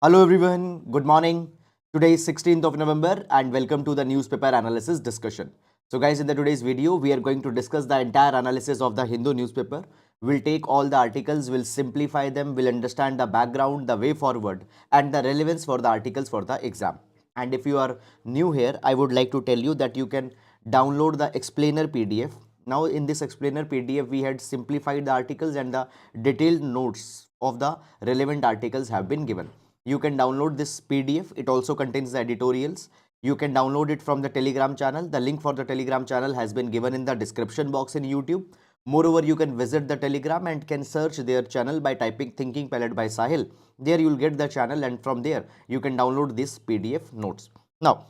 Hello everyone, good morning. Today is 16th of November and welcome to the newspaper analysis discussion. So guys, in the today's video, we are going to discuss the entire analysis of the Hindu newspaper. We'll take all the articles, we'll simplify them, we'll understand the background, the way forward and the relevance for the articles for the exam. And if you are new here, I would like to tell you that you can download the explainer PDF. Now in this explainer PDF, we had simplified the articles and the detailed notes of the relevant articles have been given. You can download this PDF. It also contains the editorials. You can download it from the Telegram channel. The link for the Telegram channel has been given in the description box in YouTube. Moreover, you can visit the Telegram and can search their channel by typing Thinking Palette by Sahil. There you will get the channel and from there you can download this PDF notes. Now,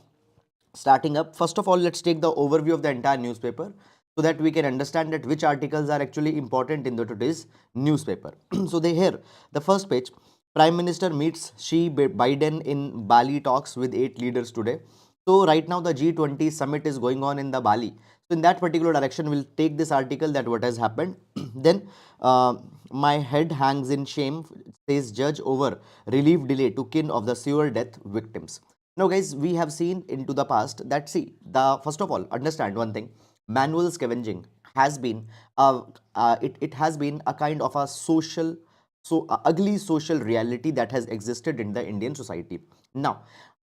starting up, first of all, let's take the overview of the entire newspaper so that we can understand that which articles are actually important in the today's newspaper. So they here, the first page, Prime Minister meets Biden in Bali talks with 8 leaders today. So right now the G20 summit is going on in the Bali. So in that particular direction, we'll take this article that what has happened. Then my head hangs in shame, says judge over relief delay to kin of the sewer death victims. Now guys, we have seen into the past that see, the first of all, understand one thing, manual scavenging has been it has been a kind of a ugly social reality that has existed in the Indian society. Now,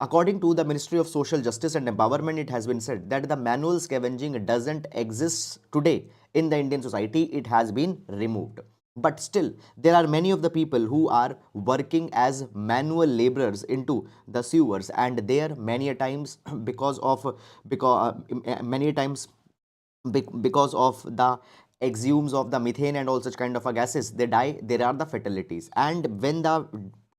according to the Ministry of Social Justice and Empowerment, it has been said that the manual scavenging doesn't exist today in the Indian society. It has been removed. But still, there are many of the people who are working as manual laborers into the sewers, and there many a times many a times because of the exhumes of the methane and all such kind of a gases, they die. There are the fatalities, and when the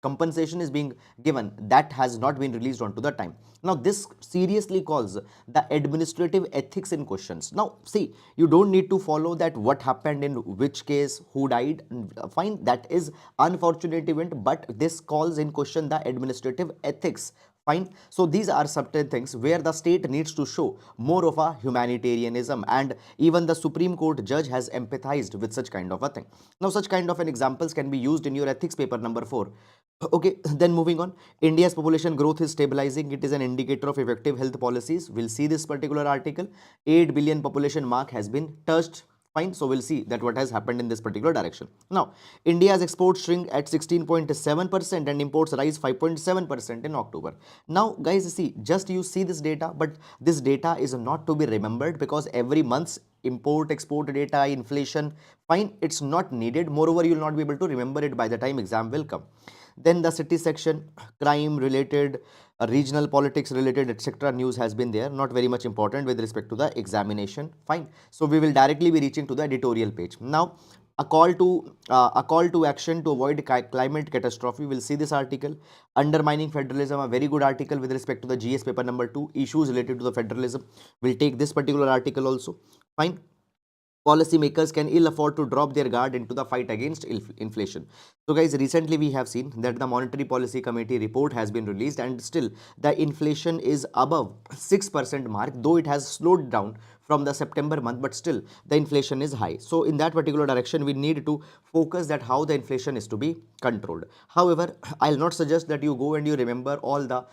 compensation is being given, that has not been released onto the time. Now this seriously calls the administrative ethics in questions. Now see, you don't need to follow that what happened in which case, who died, fine, that is unfortunate event, but this calls in question the administrative ethics. Fine. So these are certain things where the state needs to show more of a humanitarianism, and even the Supreme Court judge has empathized with such kind of a thing. Now such kind of an examples can be used in your ethics paper number 4. Okay, then moving on, India's population growth is stabilizing. It is an indicator of effective health policies. We'll see this particular article. 8 billion population mark has been touched. Fine, so we'll see that what has happened in this particular direction. Now, India's exports shrink at 16.7% and imports rise 5.7% in October. Now, guys, see, just you see this data, but this data is not to be remembered because every month's import export data, inflation, fine, it's not needed. Moreover, you will not be able to remember it by the time exam will come. Then the city section, crime related, regional politics related, etc. news has been there. Not very much important with respect to the examination. Fine. So we will directly be reaching to the editorial page. Now, a call to action to avoid climate catastrophe. We'll see this article. Undermining federalism, a very good article with respect to the GS paper number 2, issues related to the federalism. We'll take this particular article also. Fine. Policymakers can ill afford to drop their guard into the fight against inflation. So guys, recently we have seen that the Monetary Policy Committee report has been released, and still the inflation is above 6% mark, though it has slowed down from the September month, but still the inflation is high. So in that particular direction, we need to focus that how the inflation is to be controlled. However, I'll not suggest that you go and you remember all the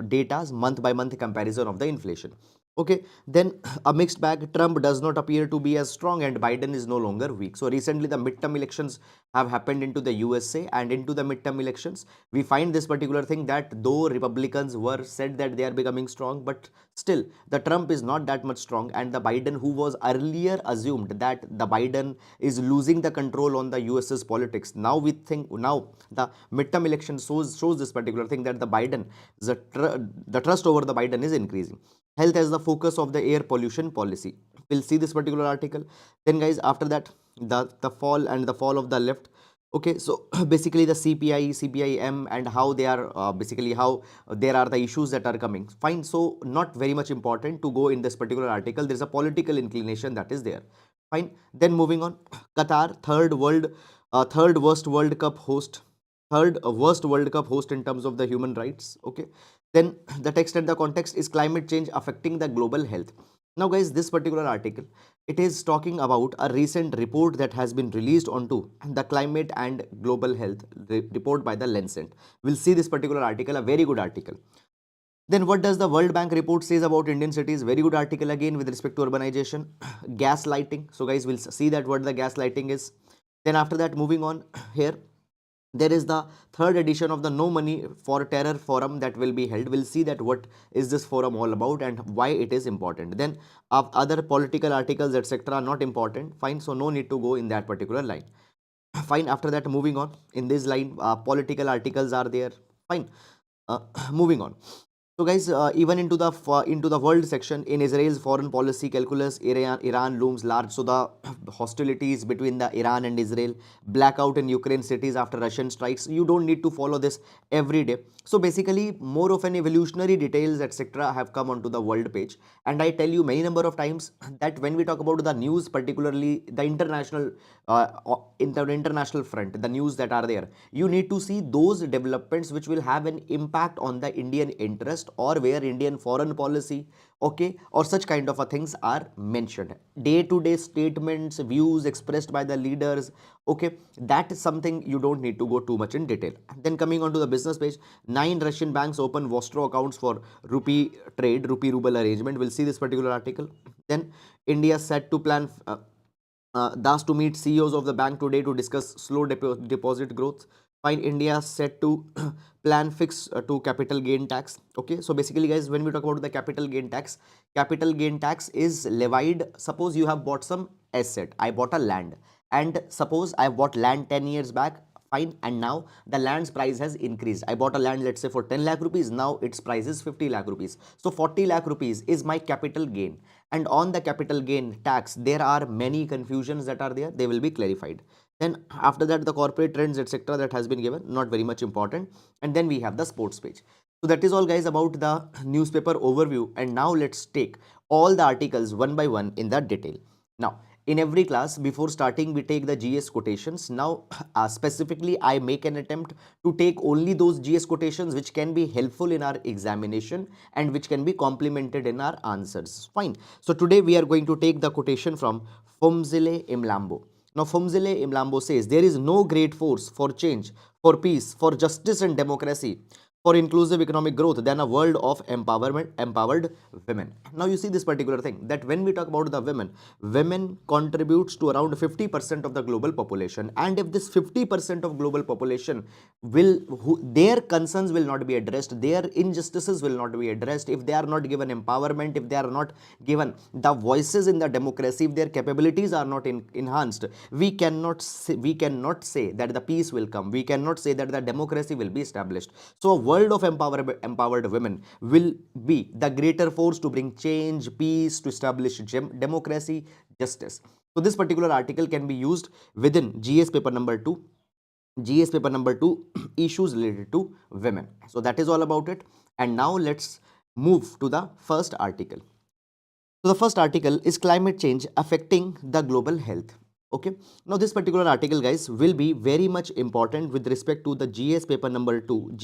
data month by month comparison of the inflation. Okay, then a mixed bag. Trump does not appear to be as strong and Biden is no longer weak. So recently the midterm elections have happened into the USA, and into the midterm elections we find this particular thing that though Republicans were said that they are becoming strong, but still the Trump is not that much strong, and the Biden, who was earlier assumed that the Biden is losing the control on the US's politics, now we think now the midterm election shows this particular thing that the Biden, the trust over the Biden is increasing. Health as the focus of the air pollution policy. We'll see this particular article. Then guys, after that, the fall of the left. Okay, so basically the CPI, CPIM, and how they are basically how there are the issues that are coming. Fine, so not very much important to go in this particular article. There's a political inclination that is there. Fine. Then moving on, Qatar, third worst World Cup host, third worst World Cup host in terms of the human rights. Okay, then the text and the context is climate change affecting the global health. Now guys, this particular article, it is talking about a recent report that has been released onto the climate and global health report by the Lancet. We'll see this particular article, a very good article. Then what does the World Bank report says about Indian cities? Very good article again with respect to urbanization. Gaslighting. So guys, we'll see that what the gaslighting is. Then after that, moving on here, there is the third edition of the No Money for Terror forum that will be held. We'll see that what is this forum all about and why it is important. Then other political articles etc. are not important. Fine, so no need to go in that particular line. Fine, after that, moving on in this line, political articles are there. Fine, moving on. So guys, even into the world section, in Israel's foreign policy calculus, Iran looms large. So the hostilities between the Iran and Israel, blackout in Ukraine cities after Russian strikes. You don't need to follow this every day. So basically, more of an evolutionary details etc. have come onto the world page. And I tell you many number of times that when we talk about the news, particularly the international front, the news that are there, you need to see those developments which will have an impact on the Indian interest or where Indian foreign policy, okay, or such kind of things are mentioned. Day to day statements, views expressed by the leaders, okay, that is something you don't need to go too much in detail. Then coming on to the business page, 9 Russian banks open Vostro accounts for rupee trade, rupee ruble arrangement. We'll see this particular article. Then India set to plan thus to meet CEOs of the bank today to discuss slow deposit growth. Fine, India set to plan fix to capital gain tax. Okay, so basically guys, when we talk about the capital gain tax is levied. Suppose you have bought some asset. I bought a land, and suppose I bought land 10 years back. Fine, and now the land's price has increased. I bought a land, let's say, for 10 lakh rupees. Now its price is 50 lakh rupees. So 40 lakh rupees is my capital gain. And on the capital gain tax, there are many confusions that are there. They will be clarified. Then after that, the corporate trends etc. that has been given, not very much important. And then we have the sports page. So that is all guys about the newspaper overview. And now let's take all the articles one by one in the detail. Now, in every class, before starting, we take the GS quotations. Now, specifically, I make an attempt to take only those GS quotations which can be helpful in our examination and which can be complemented in our answers. Fine. So today we are going to take the quotation from Fumzile Imlambo. Now, Fumzile Imlambo says, there is no great force for change, for peace, for justice and democracy, for inclusive economic growth than a world of empowered women. Now you see this particular thing, that when we talk about the women contributes to around 50% of the global population, and if this 50% of global population their concerns will not be addressed, their injustices will not be addressed, if they are not given empowerment, if they are not given the voices in the democracy, if their capabilities are not enhanced, we cannot say that the peace will come, we cannot say that the democracy will be established. So world of empowered women will be the greater force to bring change, peace, to establish democracy, justice. So this particular article can be used within GS paper number 2. GS paper number 2 issues related to women. So that is all about it. And now let's move to the first article. So the first article is climate change affecting the global health. Okay, now this particular article guys will be very much important with respect to the GS paper number 2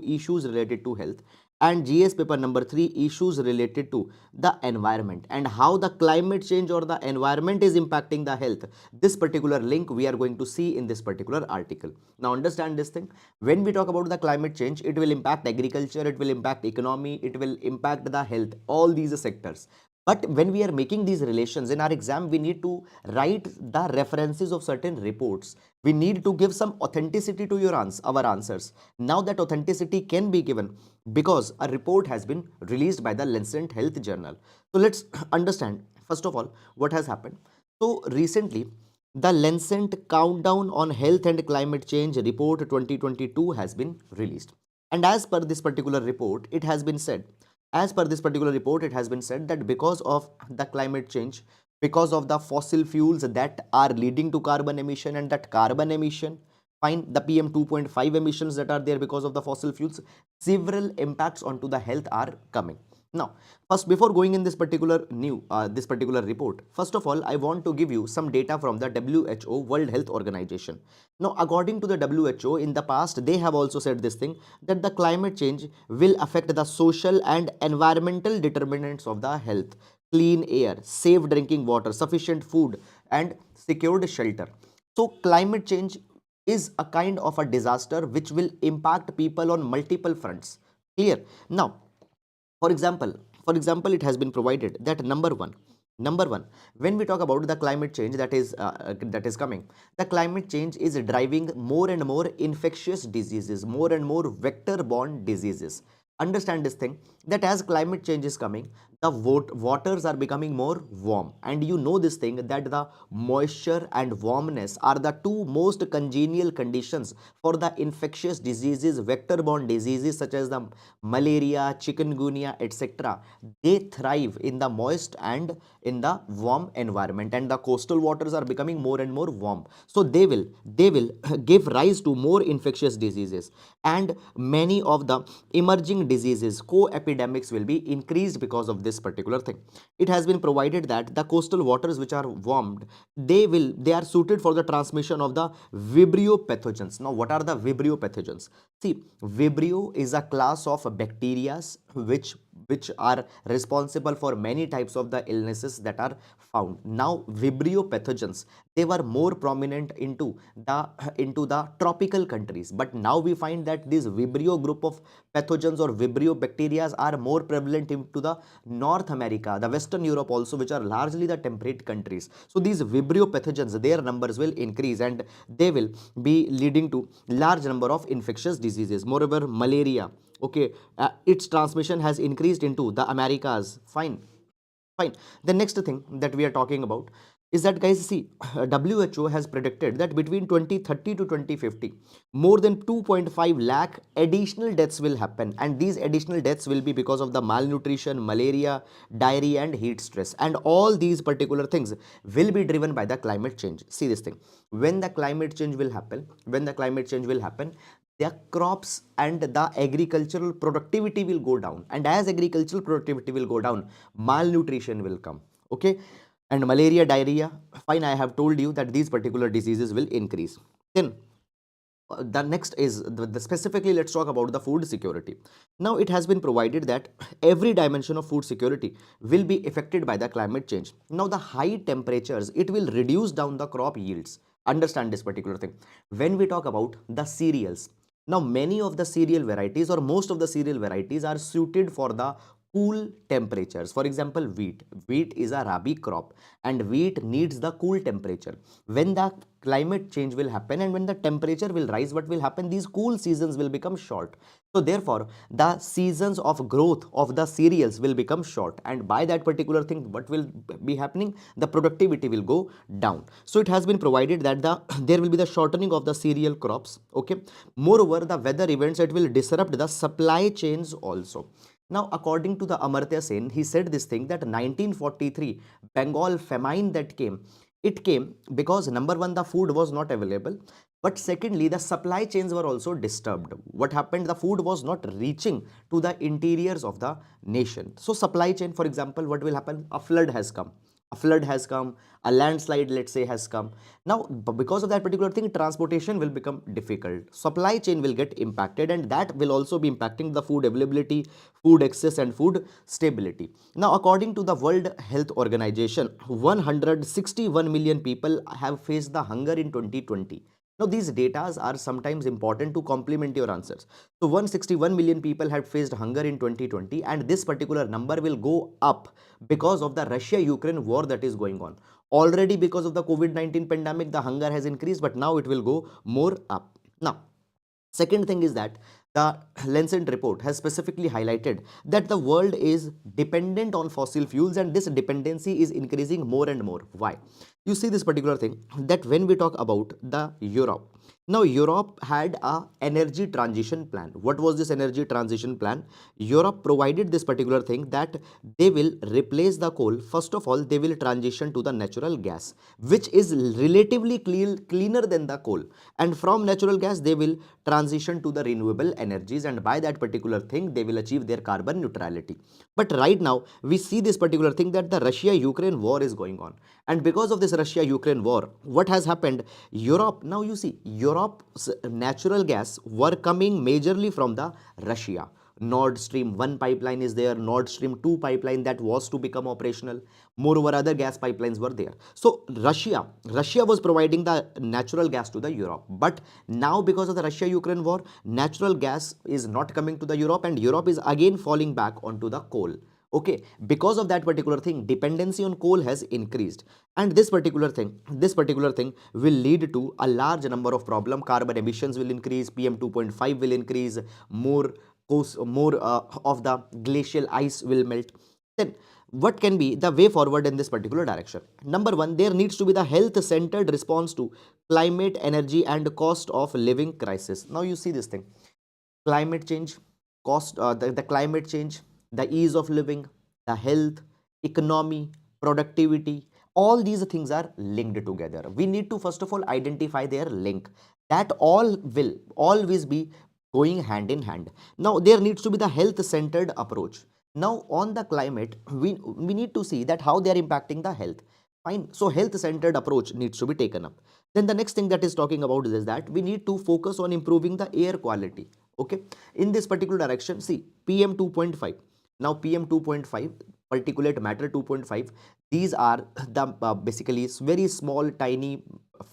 issues related to health, and GS paper number 3 issues related to the environment and how the climate change or the environment is impacting the health. This particular link we are going to see in this particular article. Now understand this thing, when we talk about the climate change, it will impact agriculture, it will impact economy, it will impact the health, all these sectors. But when we are making these relations in our exam, we need to write the references of certain reports. We need to give some authenticity to our answers. Now that authenticity can be given because a report has been released by the Lancet Health Journal. So let's understand first of all what has happened. So recently, the Lancet Countdown on Health and Climate Change Report 2022 has been released. And as per this particular report, it has been said that because of the climate change, because of the fossil fuels that are leading to carbon emission, and that carbon emission, fine, the PM 2.5 emissions that are there because of the fossil fuels, several impacts onto the health are coming. Now, first, before going in this particular report, first of all, I want to give you some data from the WHO, World Health Organization. Now, according to the WHO, in the past, they have also said this thing, that the climate change will affect the social and environmental determinants of the health. clean air, safe drinking water, sufficient food, and secured shelter. So climate change is a kind of a disaster which will impact people on multiple fronts. Clear? Now, for example, it has been provided that number one, when we talk about the climate change that is coming, the climate change is driving more and more infectious diseases, more and more vector borne diseases. Understand this thing, that as climate change is coming, the waters are becoming more warm, and you know this thing, that the moisture and warmness are the two most congenial conditions for the infectious diseases, vector borne diseases such as the malaria, chikungunya, etc. They thrive in the moist and in the warm environment, and the coastal waters are becoming more and more warm, so they will give rise to more infectious diseases, and many of the emerging diseases, co-epidemics, will be increased because of this particular thing. It has been provided that the coastal waters which are warmed, they are suited for the transmission of the vibrio pathogens. Now what are the vibrio pathogens? See, vibrio is a class of bacteria which are responsible for many types of the illnesses that are found. Now vibrio pathogens, they were more prominent into the tropical countries, but now we find that this vibrio group of pathogens or vibrio bacteria are more prevalent into the North America, the Western Europe also, which are largely the temperate countries. So these vibrio pathogens, their numbers will increase, and they will be leading to large number of infectious diseases. Moreover, malaria, okay, its transmission has increased into the Americas. Fine. The next thing that we are talking about is that, guys, see, WHO has predicted that between 2030 to 2050, more than 2.5 lakh additional deaths will happen, and these additional deaths will be because of the malnutrition, malaria, diarrhea, and heat stress. And all these particular things will be driven by the climate change. See this thing, when the climate change will happen, the crops and the agricultural productivity will go down, and as agricultural productivity will go down, malnutrition will come, okay, and malaria, diarrhea. Fine, I have told you that these particular diseases will increase. Then the next is specifically, let's talk about the food security. Now it has been provided that every dimension of food security will be affected by the climate change. Now the high temperatures, it will reduce down the crop yields. Understand this particular thing. When we talk about the cereals, now many of the cereal varieties or most of the cereal varieties are suited for the cool temperatures. For example, wheat is a rabi crop, and wheat needs the cool temperature. When the climate change will happen and when the temperature will rise, what will happen, these cool seasons will become short. So therefore the seasons of growth of the cereals will become short, and by that particular thing, what will be happening, the productivity will go down. So it has been provided that there will be the shortening of the cereal crops, okay. Moreover, the weather events, it will disrupt the supply chains also. Now, according to the Amartya Sen, he said this thing, that 1943 Bengal famine that came, it came because number one, the food was not available, but secondly, the supply chains were also disturbed. What happened? The food was not reaching to the interiors of the nation. So supply chain, for example, what will happen? A flood has come, a landslide, let's say, has come. Now because of that particular thing, transportation will become difficult, supply chain will get impacted, and that will also be impacting the food availability, food access, and food stability. Now according to the World Health Organization, 161 million people have faced the hunger in 2020. Now, these data are sometimes important to complement your answers. So, 161 million people had faced hunger in 2020, and this particular number will go up because of the Russia-Ukraine war that is going on. Already, because of the COVID-19 pandemic, the hunger has increased, but now it will go more up. Now, second thing is that the Lancet report has specifically highlighted that the world is dependent on fossil fuels, and this dependency is increasing more and more. Why? You see this particular thing, that when we talk about the Europe, now Europe had a energy transition plan. What was this energy transition plan? Europe provided this particular thing, that they will replace the coal. First of all, they will transition to the natural gas, which is relatively cleaner than the coal, and from natural gas they will transition to the renewable energies, and by that particular thing they will achieve their carbon neutrality. But right now we see this particular thing, that the Russia Ukraine war is going on, and because of this Russia Ukraine war, what has happened, Europe, now you see, Europe's natural gas were coming majorly from the Russia. Nord Stream 1 pipeline is there, Nord Stream 2 pipeline that was to become operational. Moreover, other gas pipelines were there. So Russia was providing the natural gas to the Europe. But now because of the Russia-Ukraine war, natural gas is not coming to the Europe, and Europe is again falling back onto the coal. Okay, because of that particular thing, dependency on coal has increased, and this particular thing will lead to a large number of problem. Carbon emissions will increase, PM 2.5 will increase, more of the glacial ice will melt. Then what can be the way forward in this particular direction? Number one, there needs to be the health centered response to climate, energy, and cost of living crisis. Now you see this thing: climate change, the climate change, the ease of living, the health, economy, productivity, all these things are linked together. We need to first of all identify their link. That all will always be going hand in hand. Now there needs to be the health centered approach. Now on the climate, we need to see that how they are impacting the health. Fine. So health centered approach needs to be taken up. Then the next thing that is talking about is that we need to focus on improving the air quality. Okay, in this particular direction, see, PM 2.5. Now PM 2.5, particulate matter 2.5, these are the basically very small tiny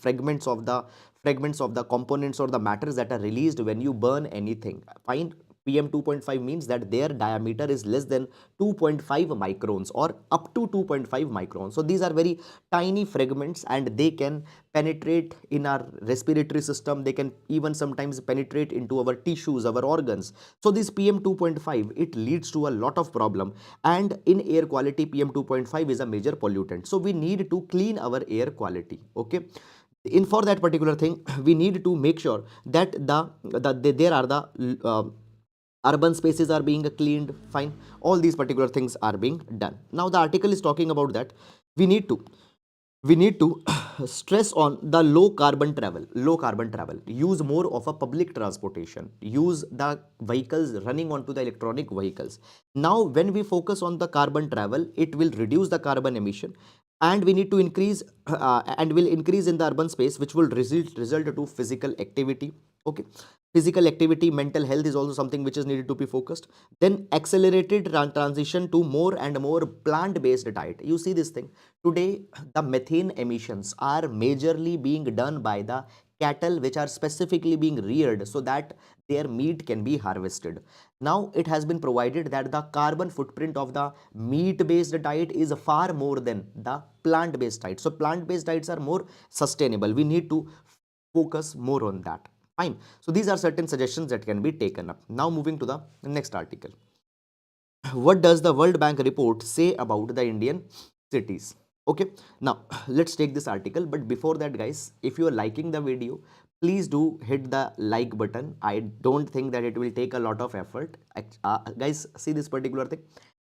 fragments of the components or the matters that are released when you burn anything. Fine. PM 2.5 means that their diameter is less than 2.5 microns or up to 2.5 microns. So these are very tiny fragments, and they can penetrate in our respiratory system. They can even sometimes penetrate into our tissues, our organs. So this PM 2.5, it leads to a lot of problem, and in air quality, PM 2.5 is a major pollutant. So we need to clean our air quality. Okay, in for that particular thing, we need to make sure that there are the urban spaces are being cleaned. Fine, all these particular things are being done. Now the article is talking about that we need to we need to stress on the low carbon travel, use more of a public transportation, use the vehicles running onto the electronic vehicles. Now when we focus on the carbon travel, it will reduce the carbon emission, and we need to increase and will increase in the urban space, which will result to physical activity. Okay, physical activity, mental health is also something which is needed to be focused. Then accelerated transition to more and more plant based diet. You see this thing today, the methane emissions are majorly being done by the cattle which are specifically being reared so that their meat can be harvested. Now it has been provided that the carbon footprint of the meat based diet is far more than the plant based diet. So plant based diets are more sustainable. We need to focus more on that. Fine. So these are certain suggestions that can be taken up. Now moving to the next article. What does the World Bank report say about the Indian cities? Okay, now let's take this article. But before that, guys, if you are liking the video, please do hit the like button. I don't think that it will take a lot of effort. Guys, see this particular thing.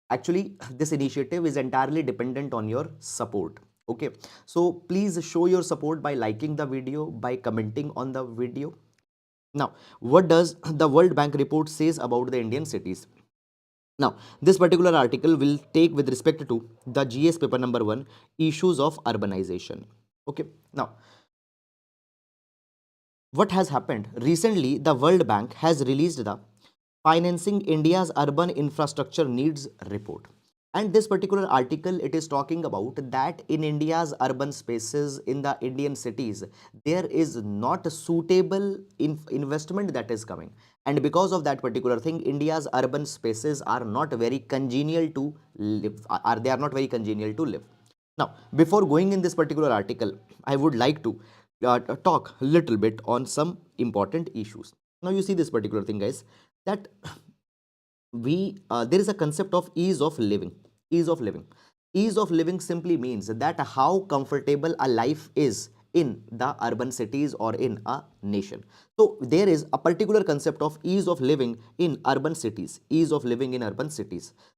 Actually, this initiative is entirely dependent on your support. Okay, so please show your support by liking the video, by commenting on the video. Now, what does the World Bank report says about the Indian cities? Now, this particular article will take with respect to the GS paper number 1, issues of urbanization. Okay. Now, what has happened? Recently, the World Bank has released the Financing India's Urban Infrastructure Needs report. And this particular article, it is talking about that in India's urban spaces, in the Indian cities, there is not a suitable investment that is coming. And because of that particular thing, India's urban spaces are not very congenial to live. They are not very congenial to live. Now, before going in this particular article, I would like to talk a little bit on some important issues. Now, you see this particular thing, guys, that we there is a concept of ease of living simply means that how comfortable a life is in the urban cities or in a nation. So there is a particular concept of ease of living in urban cities.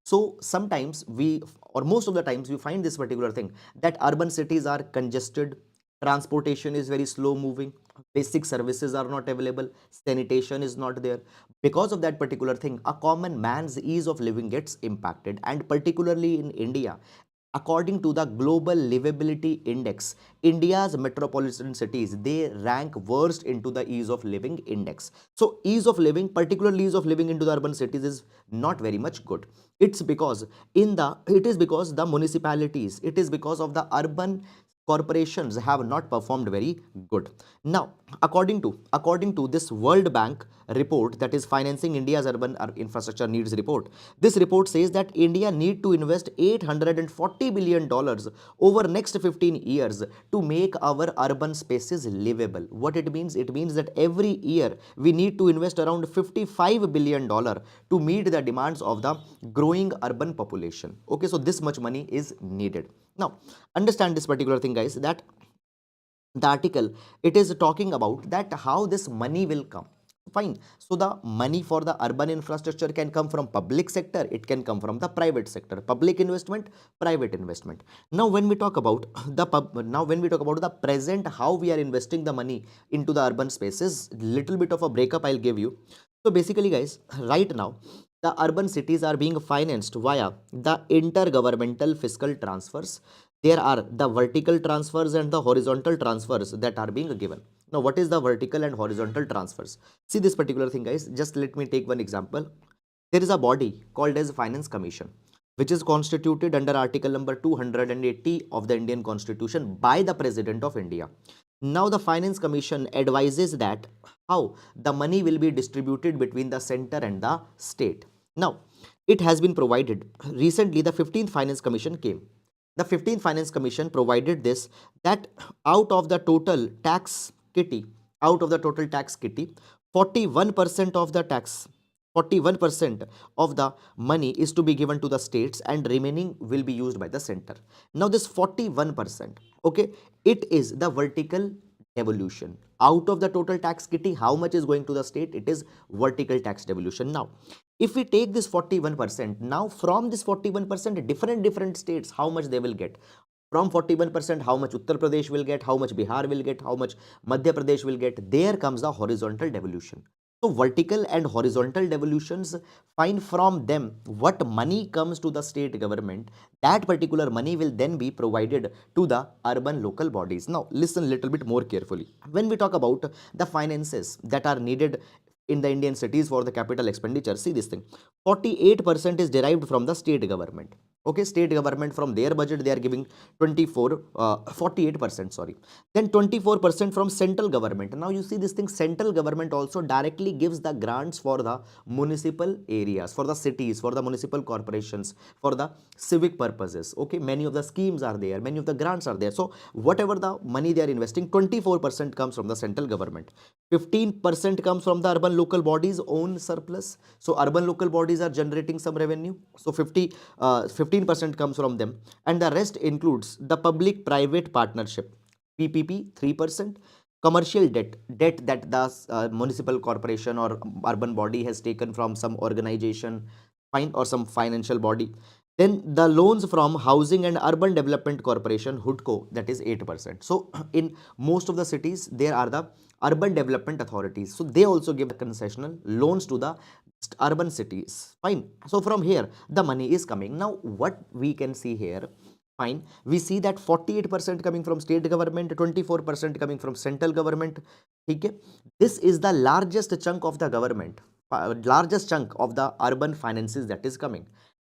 So sometimes we, or most of the times, we find this particular thing, that urban cities are congested, transportation is very slow moving, basic services are not available, sanitation is not there. Because of that particular thing, a common man's ease of living gets impacted. And particularly in India, according to the global livability index, India's metropolitan cities, they rank worst into the ease of living index. So ease of living, particularly ease of living into the urban cities, is not very much good. It is because the municipalities, it is because of the urban corporations have not performed very good. Now, according to this World Bank report, that is Financing India's Urban Infrastructure Needs report, this report says that India need to invest $840 billion over next 15 years to make our urban spaces livable. What it means? It means that every year we need to invest around $55 billion to meet the demands of the growing urban population. Okay, so this much money is needed. Now, understand this particular thing, guys, that the article, it is talking about that how this money will come. Fine. So the money for the urban infrastructure can come from public sector, it can come from the private sector, public investment, private investment. Now when we talk about the present, how we are investing the money into the urban spaces, little bit of a breakup I'll give you. So basically, guys, right now the urban cities are being financed via the intergovernmental fiscal transfers. There are the vertical transfers and the horizontal transfers that are being given. Now, what is the vertical and horizontal transfers? See this particular thing, guys. Just let me take one example. There is a body called as Finance Commission, which is constituted under Article number 280 of the Indian Constitution by the President of India. Now, the Finance Commission advises that how the money will be distributed between the center and the state. Now, it has been provided. Recently, the 15th Finance Commission came. The 15th Finance Commission provided this, that out of the total tax kitty, out of the total tax kitty, 41% of the tax, 41% of the money is to be given to the states and remaining will be used by the center. Now this 41%, okay, it is the vertical devolution. Out of the total tax kitty, how much is going to the state? It is vertical tax devolution. Now, if we take this 41%, now from this 41%, different states, how much they will get? From 41%, how much Uttar Pradesh will get, how much Bihar will get, how much Madhya Pradesh will get? There comes the horizontal devolution. So vertical and horizontal devolutions, find from them what money comes to the state government. That particular money will then be provided to the urban local bodies. Now listen a little bit more carefully. When we talk about the finances that are needed in the Indian cities for the capital expenditure, see this thing. 48% is derived from the state government. Okay, state government, from their budget they are giving 48%, sorry. Then 24% from central government. Now you see this thing, central government also directly gives the grants for the municipal areas, for the cities, for the municipal corporations, for the civic purposes. Okay, many of the schemes are there, many of the grants are there. So whatever the money they are investing, 24% comes from the central government. 15% comes from the urban local bodies' own surplus. So urban local bodies are generating some revenue. So 15% comes from them, and the rest includes the public-private partnership, PPP 3%, commercial debt that the municipal corporation or urban body has taken from some organization, fine, or some financial body. Then the loans from Housing and Urban Development Corporation, HUDCO, that is 8%. So in most of the cities, there are the urban development authorities. So they also give concessional loans to the urban cities. Fine. So from here, the money is coming. Now, what we can see here, fine, we see that 48% coming from state government, 24% coming from central government. Okay. This is the largest chunk of the government, largest chunk of the urban finances that is coming.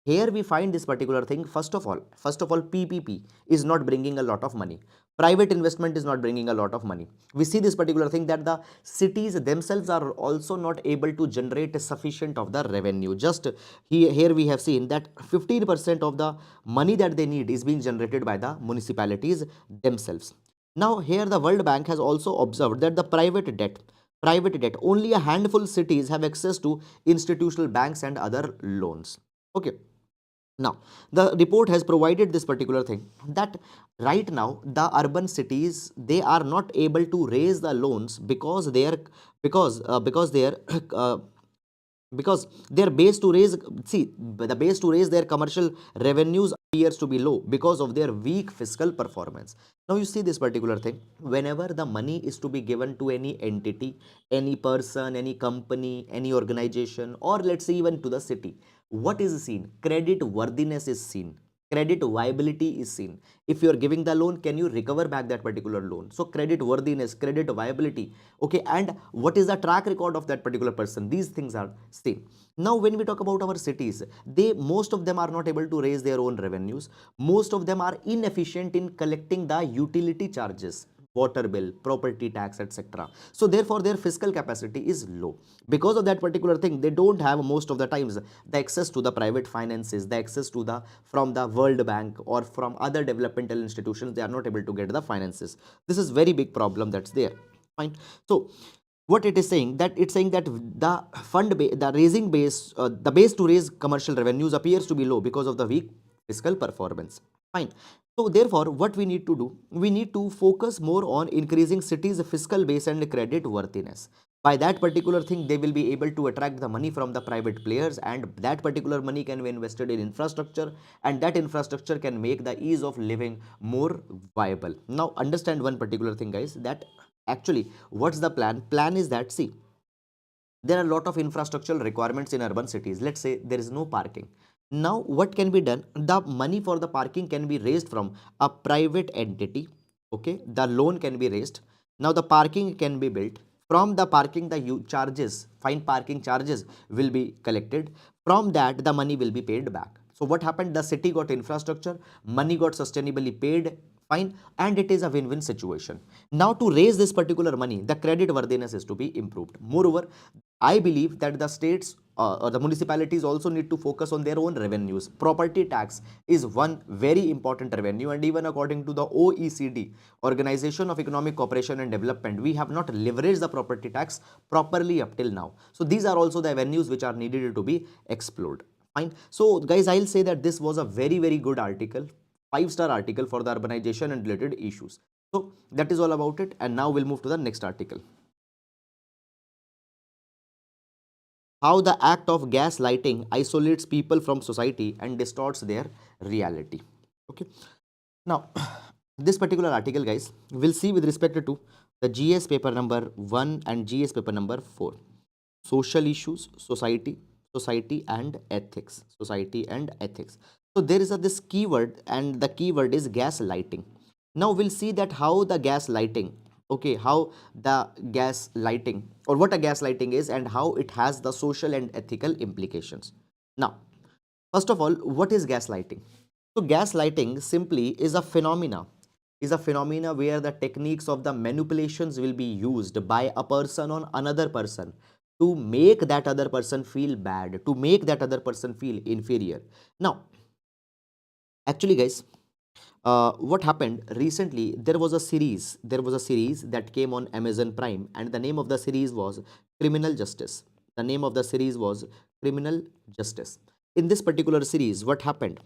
Here we find this particular thing. First of all, PPP is not bringing a lot of money. Private investment is not bringing a lot of money. We see this particular thing, that the cities themselves are also not able to generate sufficient of the revenue. Just here we have seen that 15% of the money that they need is being generated by the municipalities themselves. Now here the World Bank has also observed that the private debt, only a handful cities have access to institutional banks and other loans. Okay. Now, the report has provided this particular thing, that right now the urban cities, they are not able to raise the loans because they are because they are because their base to raise, see, the base to raise their commercial revenues appears to be low because of their weak fiscal performance. Now you see this particular thing, whenever the money is to be given to any entity, any person, any company, any organization, or let's say even to the city, what is seen? Credit worthiness is seen. credit viability is seen. If you are giving the loan, can you recover back that particular loan? So credit worthiness, credit viability, okay, and what is the track record of that particular person, these things are seen. Now when we talk about our cities, they, most of them are not able to raise their own revenues, most of them are inefficient in collecting the utility charges, water bill, property tax, etc. So therefore their fiscal capacity is low. Because of that particular thing, they don't have most of the times the access to the private finances, the access to the from the World Bank or from other developmental institutions. They are not able to get the finances. This is very big problem that's there. Fine. So what it is saying, that it's saying that the the raising base, the base to raise commercial revenues appears to be low because of the weak fiscal performance. Fine. So therefore, what we need to do, we need to focus more on increasing cities' fiscal base and credit worthiness. By that particular thing, they will be able to attract the money from the private players, and that particular money can be invested in infrastructure, and that infrastructure can make the ease of living more viable. Now understand one particular thing, guys, that actually what's the plan? Plan is that, see, there are a lot of infrastructural requirements in urban cities. Let's say there is no parking. Now what can be done, the money for the parking can be raised from a private entity, okay, the loan can be raised. Now the parking can be built. From the parking, the charges, fine parking charges will be collected. From that, the money will be paid back. So what happened, the city got infrastructure, money got sustainably paid, fine, and it is a win-win situation. Now to raise this particular money, the credit worthiness is to be improved. Moreover, I believe that the states or the municipalities also need to focus on their own revenues. Property tax is one very important revenue, and even according to the OECD, Organization of Economic Cooperation and Development, we have not leveraged the property tax properly up till now. So these are also the avenues which are needed to be explored. Fine. So guys, I'll say that this was a very, very good article, 5-star article for the urbanization and related issues. So that is all about it. And now we'll move to the next article. How the act of gaslighting isolates people from society and distorts their reality. Okay. Now, this particular article, guys, we'll see with respect to the GS paper number 1 and GS paper number 4. Social issues, society and ethics. Society and ethics. So there is this keyword, and the keyword is gaslighting. Now we'll see that how the gaslighting, okay, how the gaslighting, or what a gaslighting is, and how it has the social and ethical implications. Now, first of all, what is gaslighting? So gaslighting simply is a phenomena where the techniques of the manipulations will be used by a person on another person to make that other person feel bad, to make that other person feel inferior. Now, actually, guys, what happened recently, there was a series that came on Amazon Prime, and the name of the series was Criminal Justice. The name of the series was Criminal Justice. In this particular series, what happened,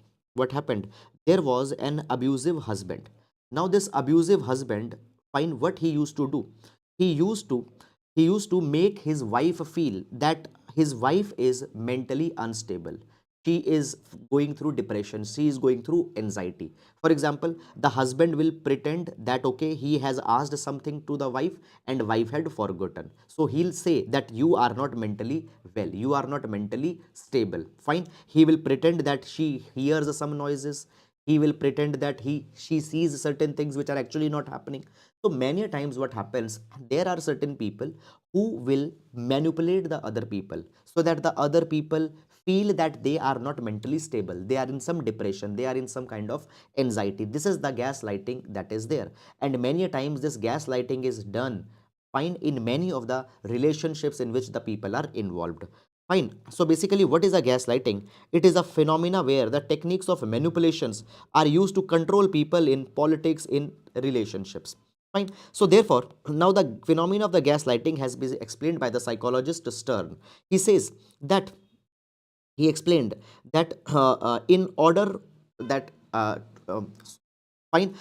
there was an abusive husband. Now this abusive husband, find what he used to do, he used to he used to make his wife feel that his wife is mentally unstable, she is going through depression, she is going through anxiety. For example, the husband will pretend that, okay, he has asked something to the wife and wife had forgotten, so he'll say that you are not mentally well, you are not mentally stable. Fine. He will pretend that she hears some noises, he will pretend that she sees certain things which are actually not happening. So many a times what happens, there are certain people who will manipulate the other people so that the other people feel that they are not mentally stable, they are in some depression, they are in some kind of anxiety. This is the gaslighting that is there, and many a times this gaslighting is done, fine, in many of the relationships in which the people are involved. Fine. So basically, what is a gaslighting? It is a phenomena where the techniques of manipulations are used to control people in politics, in relationships. Fine. So therefore, now the phenomena of the gaslighting has been explained by the psychologist Stern. He says that he explained that in order that fine,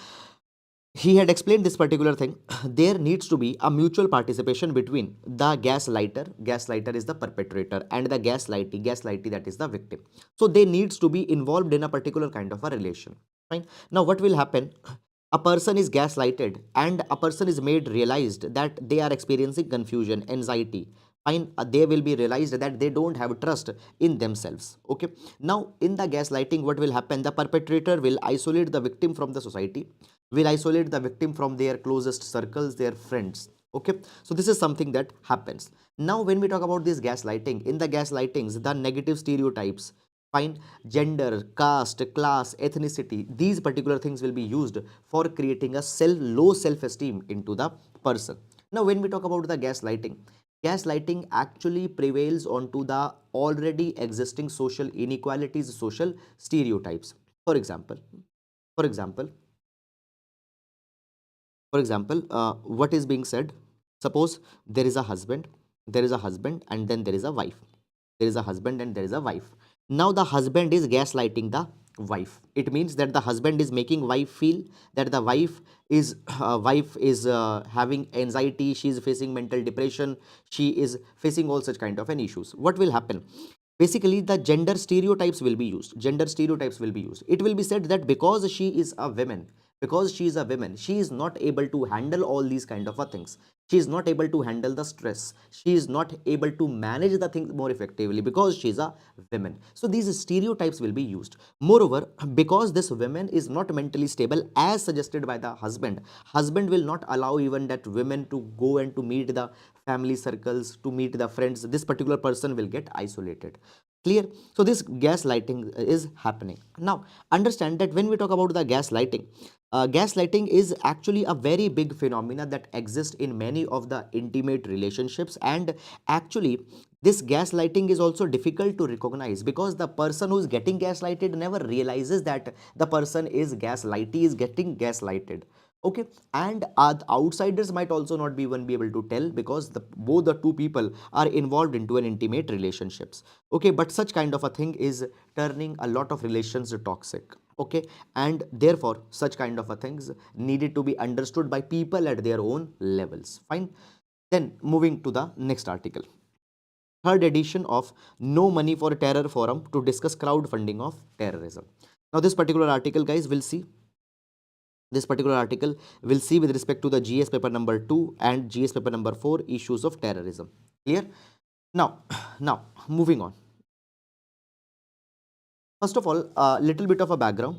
he had explained this particular thing, there needs to be a mutual participation between the gaslighter is the perpetrator, and the gaslightee, that is the victim. So they needs to be involved in a particular kind of a relation. Fine. Now what will happen, a person is gaslighted and a person is made realized that they are experiencing confusion, anxiety, fine, they will be realized that they don't have trust in themselves. Okay, now in the gaslighting, what will happen? The perpetrator will isolate the victim from the society, will isolate the victim from their closest circles, their friends. Okay, so this is something that happens. Now when we talk about this gaslighting, in the gaslightings, the negative stereotypes, fine, gender, caste, class, ethnicity, these particular things will be used for creating a low self-esteem into the person. Now when we talk about the gaslighting, gaslighting actually prevails onto the already existing social inequalities, social stereotypes. For example, for example, what is being said? Suppose there is a husband, and then there is a wife. There is a husband and there is a wife. Now the husband is gaslighting the wife. It means that the husband is making wife feel that the wife is having anxiety, she is facing mental depression, she is facing all such kind of an issues. What will happen? Basically the gender stereotypes will be used. It will be said that because she is a woman, she is not able to handle all these kind of things. She is not able to handle the stress, she is not able to manage the things more effectively because she is a woman. So these stereotypes will be used. Moreover, because this woman is not mentally stable as suggested by the husband will not allow even that women to go and to meet the family circles, to meet the friends. This particular person will get isolated. Clear? So this gaslighting is happening. Now understand that when we talk about the gaslighting, gaslighting is actually a very big phenomena that exists in many of the intimate relationships, and actually this gaslighting is also difficult to recognize because the person who is getting gaslighted never realizes that the person is getting gaslighted. Okay, and outsiders might also not be even be able to tell because both the two people are involved into an intimate relationships. Okay, but such kind of a thing is turning a lot of relations toxic. Okay, and therefore such kind of a things needed to be understood by people at their own levels. Fine. Then moving to the next article, third edition of No Money for Terror forum to discuss crowdfunding of terrorism. Now this particular article, guys, will see with respect to the GS paper number 2 and GS paper number 4 issues of terrorism. Clear? Now, now moving on. First of all, a little bit of a background.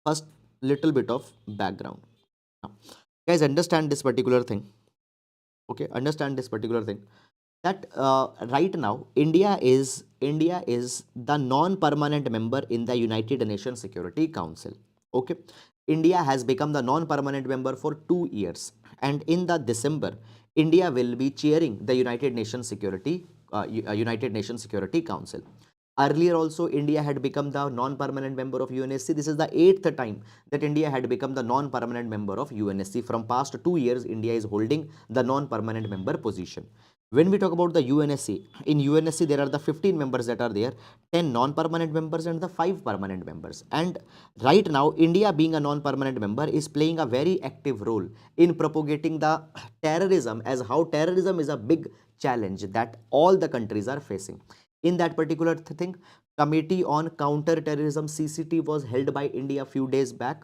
First, little bit of background. Now, guys, understand this particular thing. Okay, understand this particular thing. That right now India is the non-permanent member in the United Nations Security Council. Okay, India has become the non-permanent member for 2 years, and in the December, India will be chairing the United Nations Security Council. Earlier also, India had become the non-permanent member of UNSC. This is the 8th time that India had become the non-permanent member of UNSC. From past 2 years, India is holding the non-permanent member position. When we talk about the UNSC, in UNSC there are the 15 members that are there, 10 non-permanent members and the 5 permanent members. And right now, India being a non-permanent member is playing a very active role in propagating the terrorism, as how terrorism is a big challenge that all the countries are facing. In that particular thing, Committee on Counter Terrorism CCT was held by India few days back.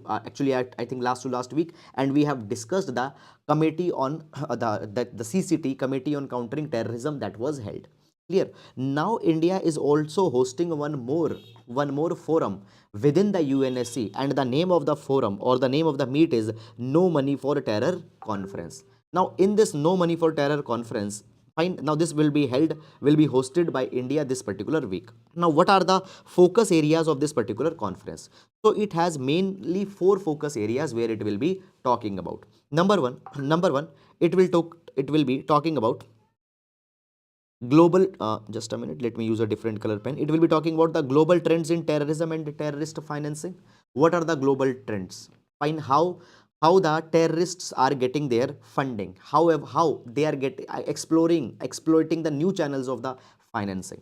Actually, I think last to last week, and we have discussed the committee on the CCT, Committee on Countering Terrorism, that was held. Clear? Now India is also hosting one more forum within the UNSC, and the name of the forum or the name of the meet is No Money for Terror Conference. Now in this No Money for Terror conference, fine, now this will be hosted by India this particular week. Now what are the focus areas of this particular conference? So it has mainly 4 focus areas where it will be talking about. Number one, it will be talking about global, just a minute, let me use a different color pen. It will be talking about the global trends in terrorism and terrorist financing. What are the global trends? Fine, how the terrorists are getting their funding, how they are exploiting the new channels of the financing.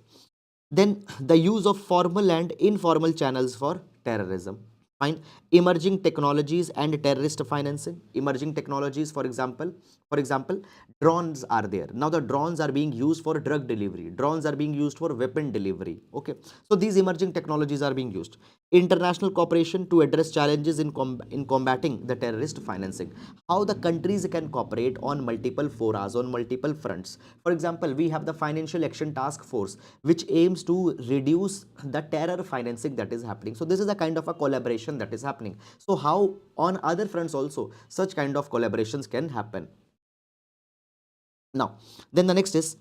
Then the use of formal and informal channels for terrorism. Fine. Emerging technologies and terrorist financing. Emerging technologies, for example, For example, drones are there. Now the drones are being used for drug delivery, drones are being used for weapon delivery. Okay, so these emerging technologies are being used. International cooperation to address challenges in combating the terrorist financing. How the countries can cooperate on multiple forums, on multiple fronts. For example, we have the Financial Action Task Force, which aims to reduce the terror financing that is happening. So this is a kind of a collaboration that is happening. So how on other fronts also such kind of collaborations can happen. Now, then the next is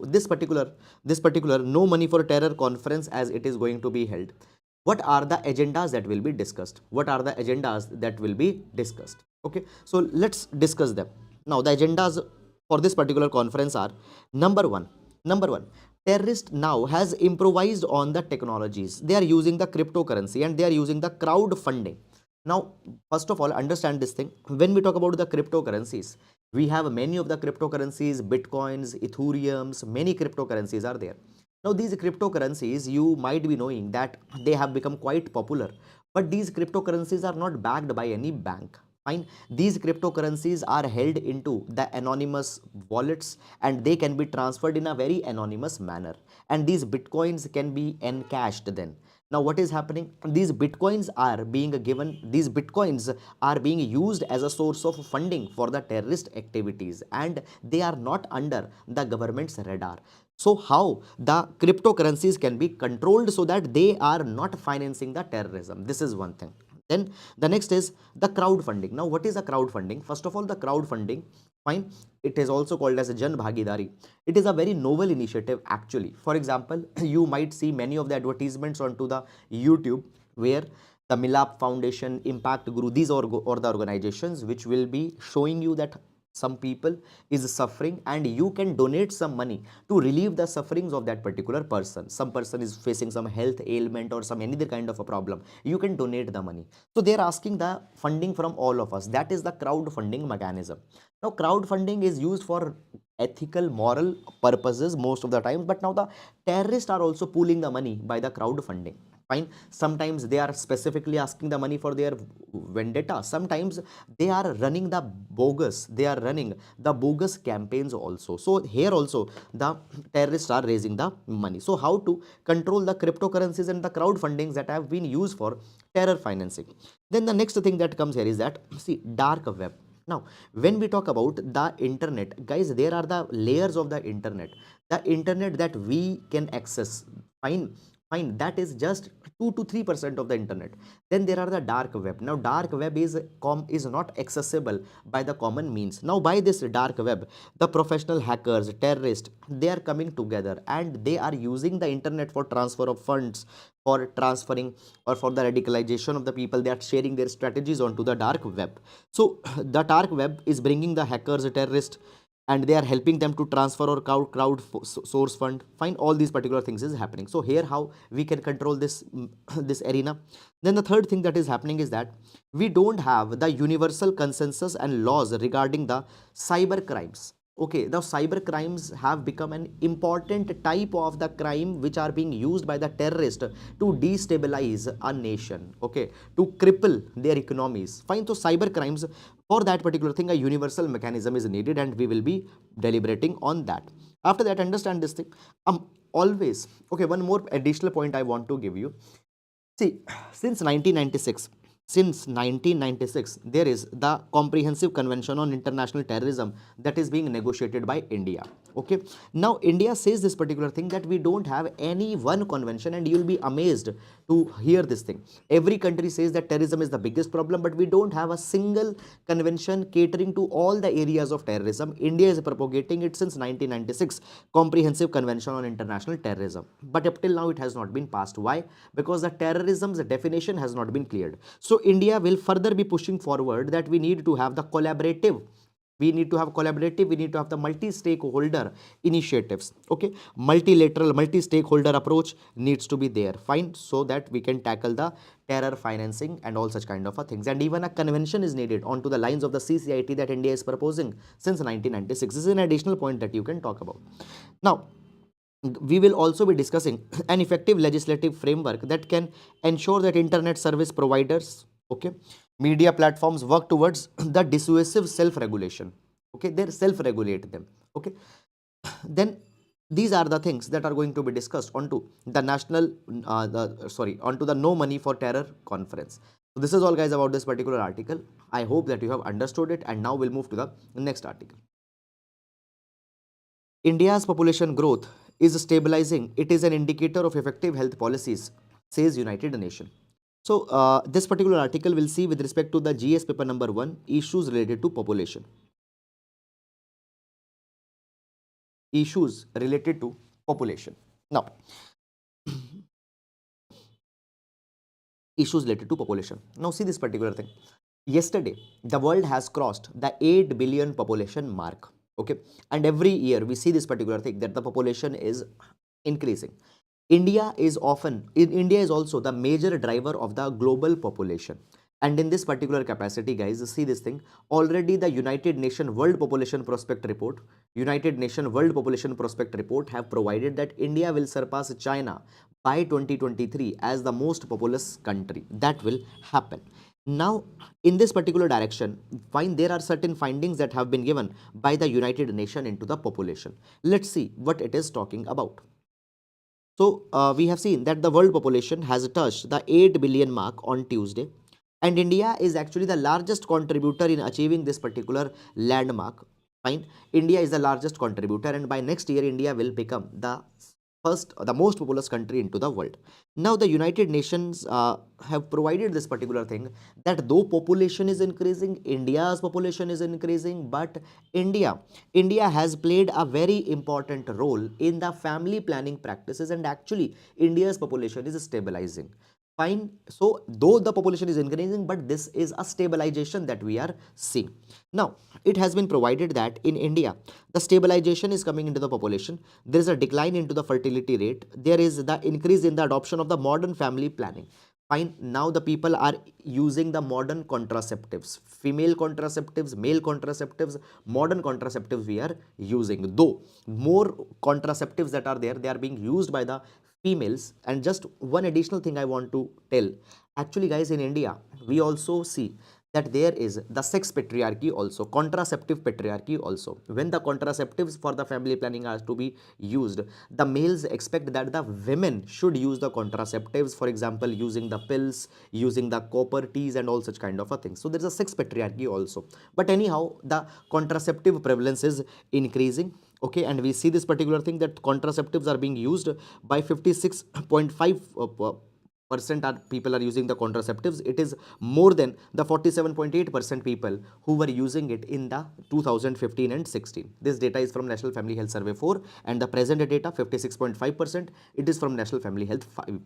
this particular no money for terror conference, as it is going to be held. What are the agendas that will be discussed? What are the agendas that will be discussed? Okay, so let's discuss them. Now, the agendas for this particular conference are: number one, terrorist now has improvised on the technologies. They are using the cryptocurrency and they are using the crowdfunding. Now, first of all, understand this thing. When we talk about the cryptocurrencies, we have many of the cryptocurrencies, bitcoins, ethereums, many cryptocurrencies are there. Now, these cryptocurrencies, you might be knowing that they have become quite popular, but these cryptocurrencies are not backed by any bank. Fine, these cryptocurrencies are held into the anonymous wallets and they can be transferred in a very anonymous manner, and these bitcoins can be encashed then. Now what is happening? These bitcoins are being given, these bitcoins are being used as a source of funding for the terrorist activities, and they are not under the government's radar. So how the cryptocurrencies can be controlled so that they are not financing the terrorism? This is one thing. Then the next is the crowdfunding. Now what is a crowdfunding? First of all, the crowdfunding, fine, it is also called as a Jan Bhagidari. It is a very novel initiative actually. For example, you might see many of the advertisements onto the YouTube where the Milap Foundation, Impact Guru, these or the organizations which will be showing you that some people is suffering and you can donate some money to relieve the sufferings of that particular person. Some person is facing some health ailment or some any other kind of a problem, you can donate the money. So they are asking the funding from all of us. That is the crowdfunding mechanism. Now crowdfunding is used for ethical moral purposes most of the times, but now the terrorists are also pooling the money by the crowdfunding. Fine, sometimes they are specifically asking the money for their vendetta, sometimes they are running the bogus campaigns also. So here also the terrorists are raising the money. So how to control the cryptocurrencies and the crowdfundings that have been used for terror financing? Then the next thing that comes here is that, see, dark web. Now when we talk about the internet, guys, there are the layers of the internet that we can access. Fine, that is just 2 to 3% of the internet. Then there are the dark web. Now dark web is not accessible by the common means. Now by this dark web, the professional hackers, terrorists, they are coming together and they are using the internet for transfer of funds, for transferring or for the radicalization of the people. They are sharing their strategies onto the dark web. So the dark web is bringing the hackers, terrorists, and they are helping them to transfer or source fund. Fine, all these particular things is happening. So here how we can control this this arena. Then the third thing that is happening is that we don't have the universal consensus and laws regarding the cyber crimes. Okay, the cyber crimes have become an important type of the crime which are being used by the terrorist to destabilize a nation, okay, to cripple their economies. Fine, so cyber crimes, for that particular thing, a universal mechanism is needed and we will be deliberating on that. After that, understand this thing. Always, okay, one more additional point I want to give you. See, since 1996, there is the Comprehensive Convention on International Terrorism that is being negotiated by India. Okay, now India says this particular thing that we don't have any one convention, and you'll be amazed to hear this thing. Every country says that terrorism is the biggest problem, but we don't have a single convention catering to all the areas of terrorism. India is propagating it since 1996, Comprehensive Convention on International Terrorism, but up till now it has not been passed. Why? Because the terrorism's definition has not been cleared. So India will further be pushing forward that we need to have the collaborative, we need to have the multi-stakeholder initiatives. Okay, multilateral, multi-stakeholder approach needs to be there. Fine, so that we can tackle the terror financing and all such kind of things. And even a convention is needed onto the lines of the CCIT that India is proposing since 1996. This is an additional point that you can talk about. Now we will also be discussing an effective legislative framework that can ensure that internet service providers, okay, media platforms work towards the dissuasive self-regulation. Okay, they self-regulate them. Okay, then these are the things that are going to be discussed onto the onto the no money for terror conference. So this is all guys about this particular article. I hope that you have understood it, and now we'll move to the next article. India's population growth is stabilizing. It is an indicator of effective health policies, says United Nations. So this particular article will see with respect to the GS paper number 1, issues related to population. Issues related to population. Now, issues related to population. Now see this particular thing. Yesterday, the world has crossed the 8 billion population mark. Okay, and every year we see this particular thing that the population is increasing. India is also the major driver of the global population. And in this particular capacity, guys, see this thing. Already the United Nation World Population Prospect Report have provided that India will surpass China by 2023 as the most populous country. That will happen. Now, in this particular direction, there are certain findings that have been given by the United Nations into the population. Let's see what it is talking about. So we have seen that the world population has touched the 8 billion mark on Tuesday, and India is actually the largest contributor in achieving this particular landmark. Fine, India is the largest contributor, and by next year, India will become the most populous country into the world. Now, the United Nations have provided this particular thing that though population is increasing, India's population is increasing, but India has played a very important role in the family planning practices, and actually India's population is stabilizing. Fine. So though the population is increasing, but this is a stabilization that we are seeing. Now, it has been provided that in India, the stabilization is coming into the population. There is a decline into the fertility rate. There is the increase in the adoption of the modern family planning. Fine. Now the people are using the modern contraceptives, female contraceptives, male contraceptives, modern contraceptives we are using. Though more contraceptives that are there, they are being used by the females. And just one additional thing I want to tell. Actually, guys, in India, we also see that there is the sex patriarchy also, contraceptive patriarchy also. When the contraceptives for the family planning are to be used, the males expect that the women should use the contraceptives, for example, using the pills, using the copper teas and all such kind of a thing. So there is a sex patriarchy also. But anyhow, the contraceptive prevalence is increasing. Okay, and we see this particular thing that contraceptives are being used by 56.5 percent are people are using the contraceptives. It is more than the 47.8% people who were using it in the 2015 and 16. This data is from National Family Health Survey 4, and the present data 56.5%, it is from National Family Health 5.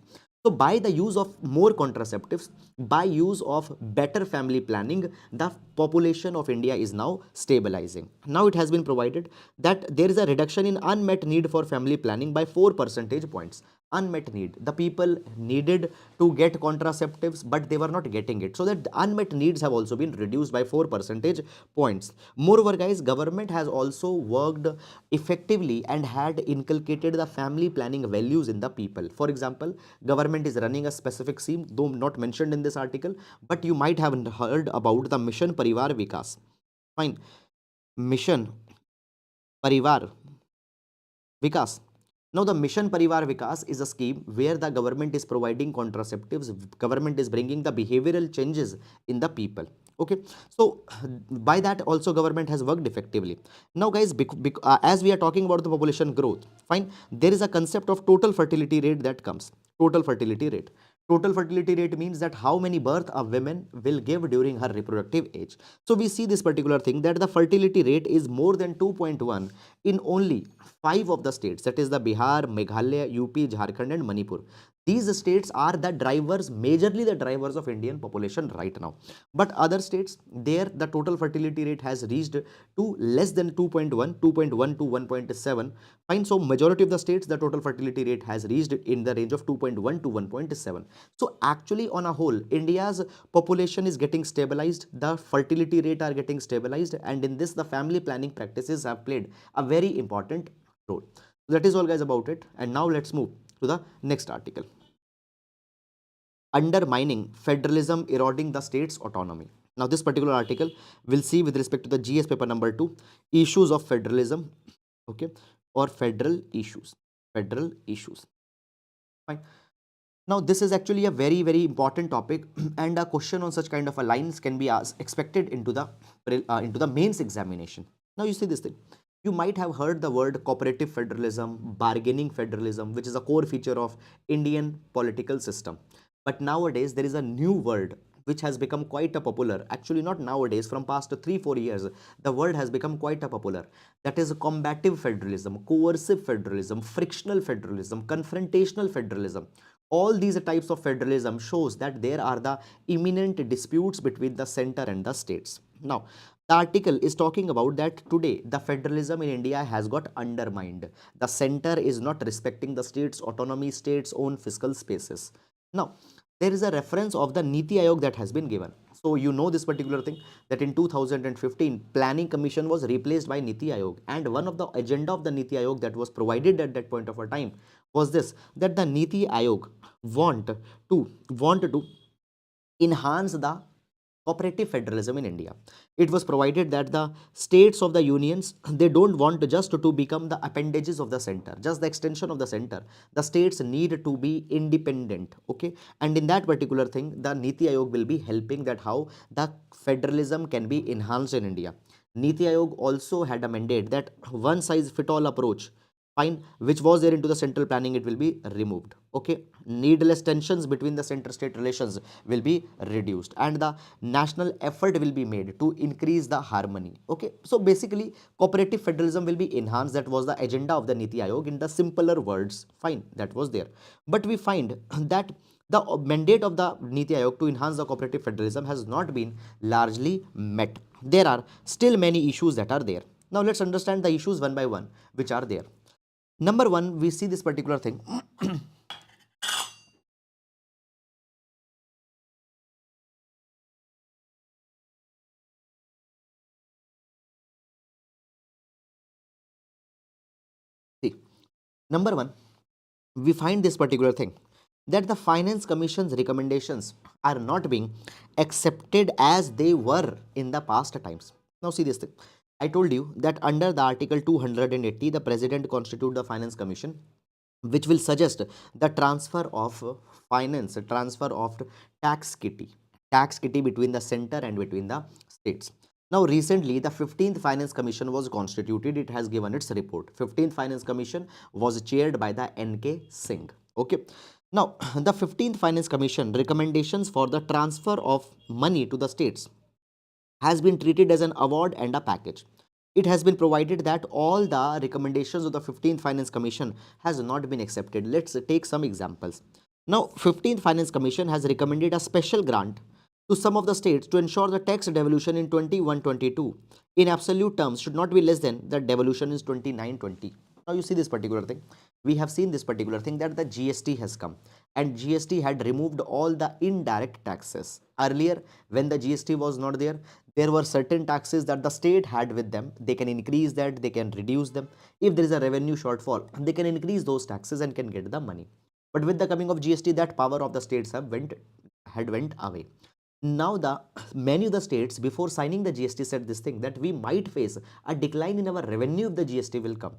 So by the use of more contraceptives, by use of better family planning, the population of India is now stabilizing. Now it has been provided that there is a reduction in unmet need for family planning by 4 percentage points. Unmet need, the people needed to get contraceptives, but they were not getting it, so that unmet needs have also been reduced by 4 percentage points. Moreover, guys, government has also worked effectively and had inculcated the family planning values in the people. For example, government is running a specific scheme, though not mentioned in this article, but you might have heard about the Mission Parivar Vikas. Fine, Mission Parivar Vikas. Now, the Mission Parivar Vikas is a scheme where the government is providing contraceptives, government is bringing the behavioral changes in the people. Okay, so by that also government has worked effectively. Now, guys, as we are talking about the population growth, fine, there is a concept of total fertility rate that comes. Total fertility rate. Total fertility rate means that how many birth a woman will give during her reproductive age. So we see this particular thing that the fertility rate is more than 2.1 in only 5 of the states, that is the Bihar, Meghalaya, UP, Jharkhand and Manipur. These states are the drivers, majorly the drivers of Indian population right now. But other states, there the total fertility rate has reached to less than 2.1, 2.1 to 1.7. Fine, so majority of the states, the total fertility rate has reached in the range of 2.1 to 1.7. So actually on a whole, India's population is getting stabilized, the fertility rate are getting stabilized, and in this the family planning practices have played a very important role. So that is all guys about it, and now let's move to the next article. Undermining federalism, eroding the state's autonomy. Now this particular article will see with respect to the GS paper number 2, issues of federalism, okay, or federal issues. Fine. Now this is actually a very very important topic and a question on such kind of a lines can be asked, expected into the mains examination. Now you see this thing, you might have heard the word cooperative federalism, bargaining federalism, which is a core feature of Indian political system. But nowadays there is a new word which has become quite a popular, actually not nowadays, from past 3-4 years the word has become quite a popular, that is combative federalism, coercive federalism, frictional federalism, confrontational federalism. All these types of federalism shows that there are the imminent disputes between the center and the states. Now the article is talking about that today the federalism in India has got undermined. The center is not respecting the states' autonomy, states' own fiscal spaces. Now there is a reference of the Niti Aayog that has been given. So you know this particular thing, that in 2015 Planning Commission was replaced by Niti Aayog, and one of the agenda of the Niti Aayog that was provided at that point of a time was this, that the Niti Aayog want to enhance the cooperative federalism in India. It was provided that the states of the unions, they don't want just to become the appendages of the center, just the extension of the center. The states need to be independent, okay? And in that particular thing, the Niti Aayog will be helping that how the federalism can be enhanced in India. Niti Aayog also had a mandate that one size fit all approach, fine, which was there into the central planning, it will be removed, okay? Needless tensions between the center state relations will be reduced, and the national effort will be made to increase the harmony, okay? So basically cooperative federalism will be enhanced. That was the agenda of the Niti Aayog in the simpler words, fine, that was there. But we find that the mandate of the Niti Aayog to enhance the cooperative federalism has not been largely met. There are still many issues that are there. Now let's understand the issues one by one which are there. Number one, we see this particular thing. See, number one, we find this particular thing, that the Finance Commission's recommendations are not being accepted as they were in the past times. Now see this thing. I told you that under the Article 280, the President constitute the Finance Commission, which will suggest the transfer of finance, transfer of tax kitty between the center and between the states. Now recently the 15th Finance Commission was constituted. It has given its report. 15th Finance Commission was chaired by the NK Singh, okay? Now the 15th Finance Commission recommendations for the transfer of money to the states has been treated as an award and a package. It has been provided that all the recommendations of the 15th Finance Commission has not been accepted. Let's take some examples. Now, 15th Finance Commission has recommended a special grant to some of the states to ensure the tax devolution in 21-22 in absolute terms should not be less than the devolution is 29-20. Now you see this particular thing. We have seen this particular thing that the GST has come, and GST had removed all the indirect taxes. Earlier, when the GST was not there, there were certain taxes that the state had with them. They can increase that, they can reduce them. If there is a revenue shortfall, they can increase those taxes and can get the money. But with the coming of GST, that power of the states had went away. Now the many of the states before signing the GST said this thing, that we might face a decline in our revenue if the GST will come.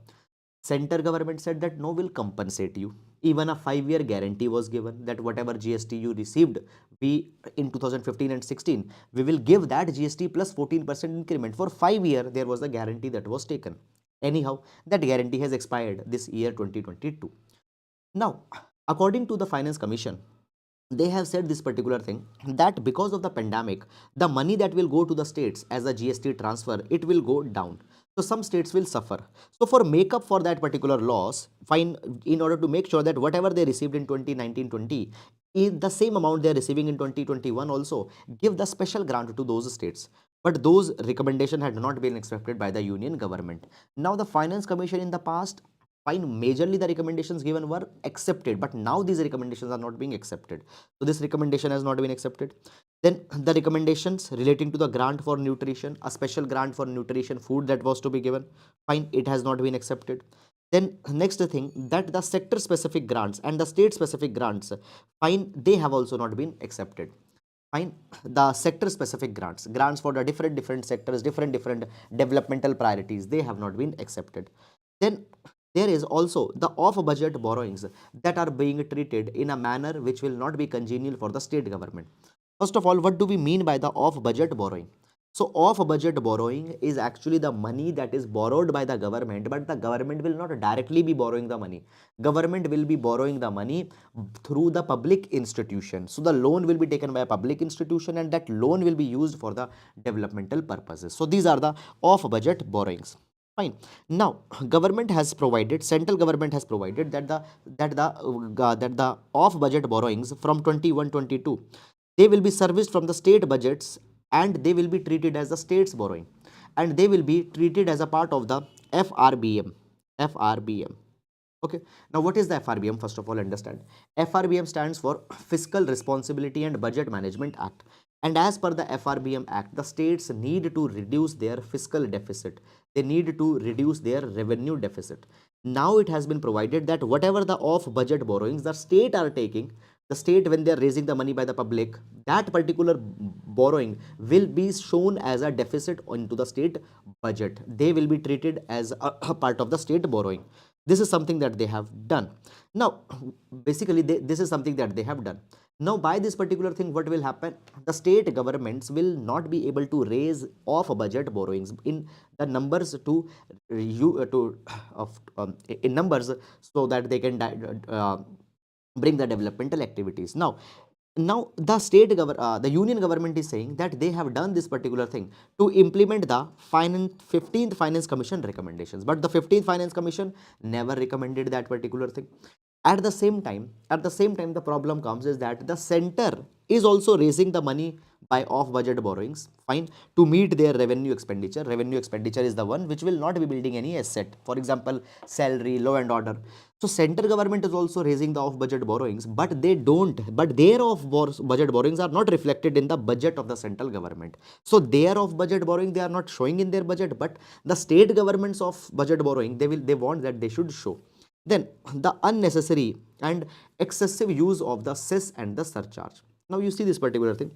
Center government said that no, will compensate you. Even a 5-year guarantee was given that whatever GST you received, we in 2015 and 16, we will give that GST plus 14% increment. For 5 years, there was a guarantee that was taken. Anyhow, that guarantee has expired this year 2022. Now, according to the Finance Commission, they have said this particular thing, that because of the pandemic, the money that will go to the states as a GST transfer, it will go down. So some states will suffer. So for make up for that particular loss, fine, in order to make sure that whatever they received in 2019-20, in the same amount they are receiving in 2021 also, give the special grant to those states. But those recommendations had not been accepted by the union government. Now the Finance Commission in the past, fine, majorly the recommendations given were accepted, but now these recommendations are not being accepted. So this recommendation has not been accepted. Then the recommendations relating to the grant for nutrition, a special grant for nutrition food that was to be given, fine, it has not been accepted. Then next thing, that the sector specific grants and the state specific grants, fine, they have also not been accepted. Fine. The sector specific grants for the different sectors, different developmental priorities, they have not been accepted. Then there is also the off budget borrowings that are being treated in a manner which will not be congenial for the state government. First of all, what do we mean by the off budget borrowing? So off budget borrowing is actually the money that is borrowed by the government, but the government will not directly be borrowing the money. Government will be borrowing the money through the public institution. So the loan will be taken by a public institution, and that loan will be used for the developmental purposes. So these are the off budget borrowings. Fine. Now, government has provided, central government has provided that the off budget borrowings from 21-22, they will be serviced from the state budgets, and they will be treated as the state's borrowing, and they will be treated as a part of the FRBM. FRBM. Okay. Now, what is the FRBM? First of all, understand. FRBM stands for Fiscal Responsibility and Budget Management Act. And as per the FRBM Act, the states need to reduce their fiscal deficit. They need to reduce their revenue deficit. Now it has been provided that whatever the off-budget borrowings the state are taking, the state, when they are raising the money by the public, that particular borrowing will be shown as a deficit into the state budget. They will be treated as a part of the state borrowing. This is something that they have done. Now, basically, this is something that they have done. Now, by this particular thing, what will happen? The state governments will not be able to raise off budget borrowings in the numbers in numbers, so that they can bring the developmental activities. Now the union government is saying that they have done this particular thing to implement the 15th Finance Commission recommendations, but the 15th Finance Commission never recommended that particular thing. At the same time, the problem comes is that the center is also raising the money by off budget borrowings, fine, to meet their revenue expenditure. Revenue expenditure is the one which will not be building any asset, for example, salary, law and order. So central government is also raising the off budget borrowings, but their off budget borrowings are not reflected in the budget of the central government. So their off budget borrowing, they are not showing in their budget, but the state governments of budget borrowing, they want that they should show. Then the unnecessary and excessive use of the cess and the surcharge. Now you see this particular thing.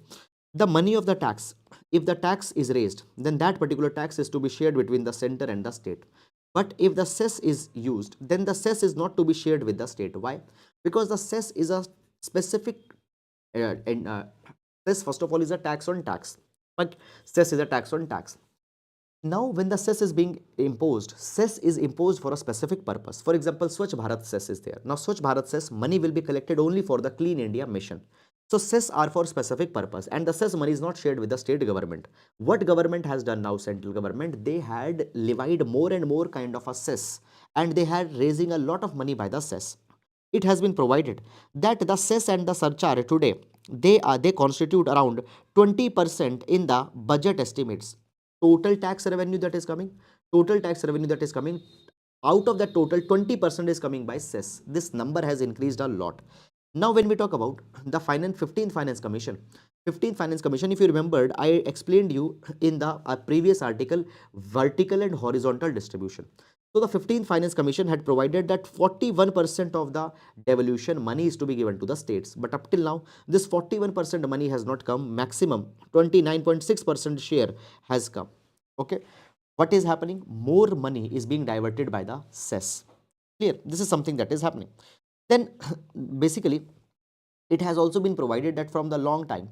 The money of the tax, if the tax is raised, then that particular tax is to be shared between the center and the state. But if the cess is used, then the cess is not to be shared with the state. Why? Because the cess is a specific cess, first of all, is a tax on tax. But cess is a tax on tax. Now, when the cess is being imposed, cess is imposed for a specific purpose. For example, Swachh Bharat cess is there. Now, Swachh Bharat cess money will be collected only for the Clean India mission. So, cess are for specific purpose, and the cess money is not shared with the state government. What government has done now, central government, they had levied more and more kind of a cess, and they had raising a lot of money by the cess. It has been provided that the cess and the surcharge today, they constitute around 20% in the budget estimates. Total tax revenue that is coming, out of that total, 20% is coming by cess. This number has increased a lot. Now, when we talk about the 15th Finance Commission, if you remembered, I explained you in the previous article, vertical and horizontal distribution. So the 15th Finance Commission had provided that 41% of the devolution money is to be given to the states. But up till now, this 41% money has not come. Maximum 29.6% share has come. Okay. What is happening? More money is being diverted by the cess. Clear? This is something that is happening. Then basically, it has also been provided that from the long time,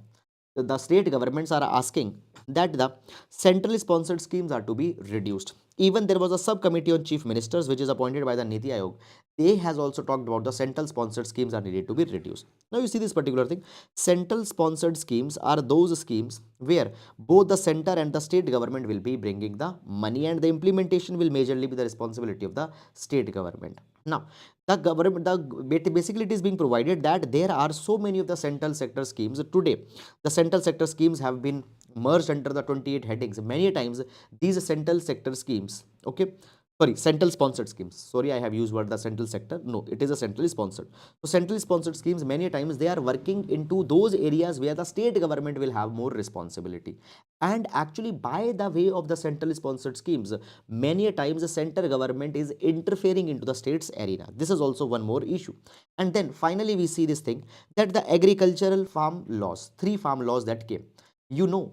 the state governments are asking that the centrally sponsored schemes are to be reduced. Even there was a subcommittee on chief ministers which is appointed by the Niti Aayog. They has also talked about the central sponsored schemes are needed to be reduced. Now you see this particular thing. Central sponsored schemes are those schemes where both the center and the state government will be bringing the money, and the implementation will majorly be the responsibility of the state government. Now, basically it is being provided that there are so many of the central sector schemes today. The central sector schemes have been merged under the 28 headings. Many times these central sector schemes, okay, sorry, central sponsored schemes. Sorry, I have used word the central sector. No, it is a centrally sponsored. So centrally sponsored schemes, many times they are working into those areas where the state government will have more responsibility. And actually, by the way of the centrally sponsored schemes, many times the central government is interfering into the state's arena. This is also one more issue. And then finally we see this thing, that the agricultural farm laws, three farm laws that came, you know,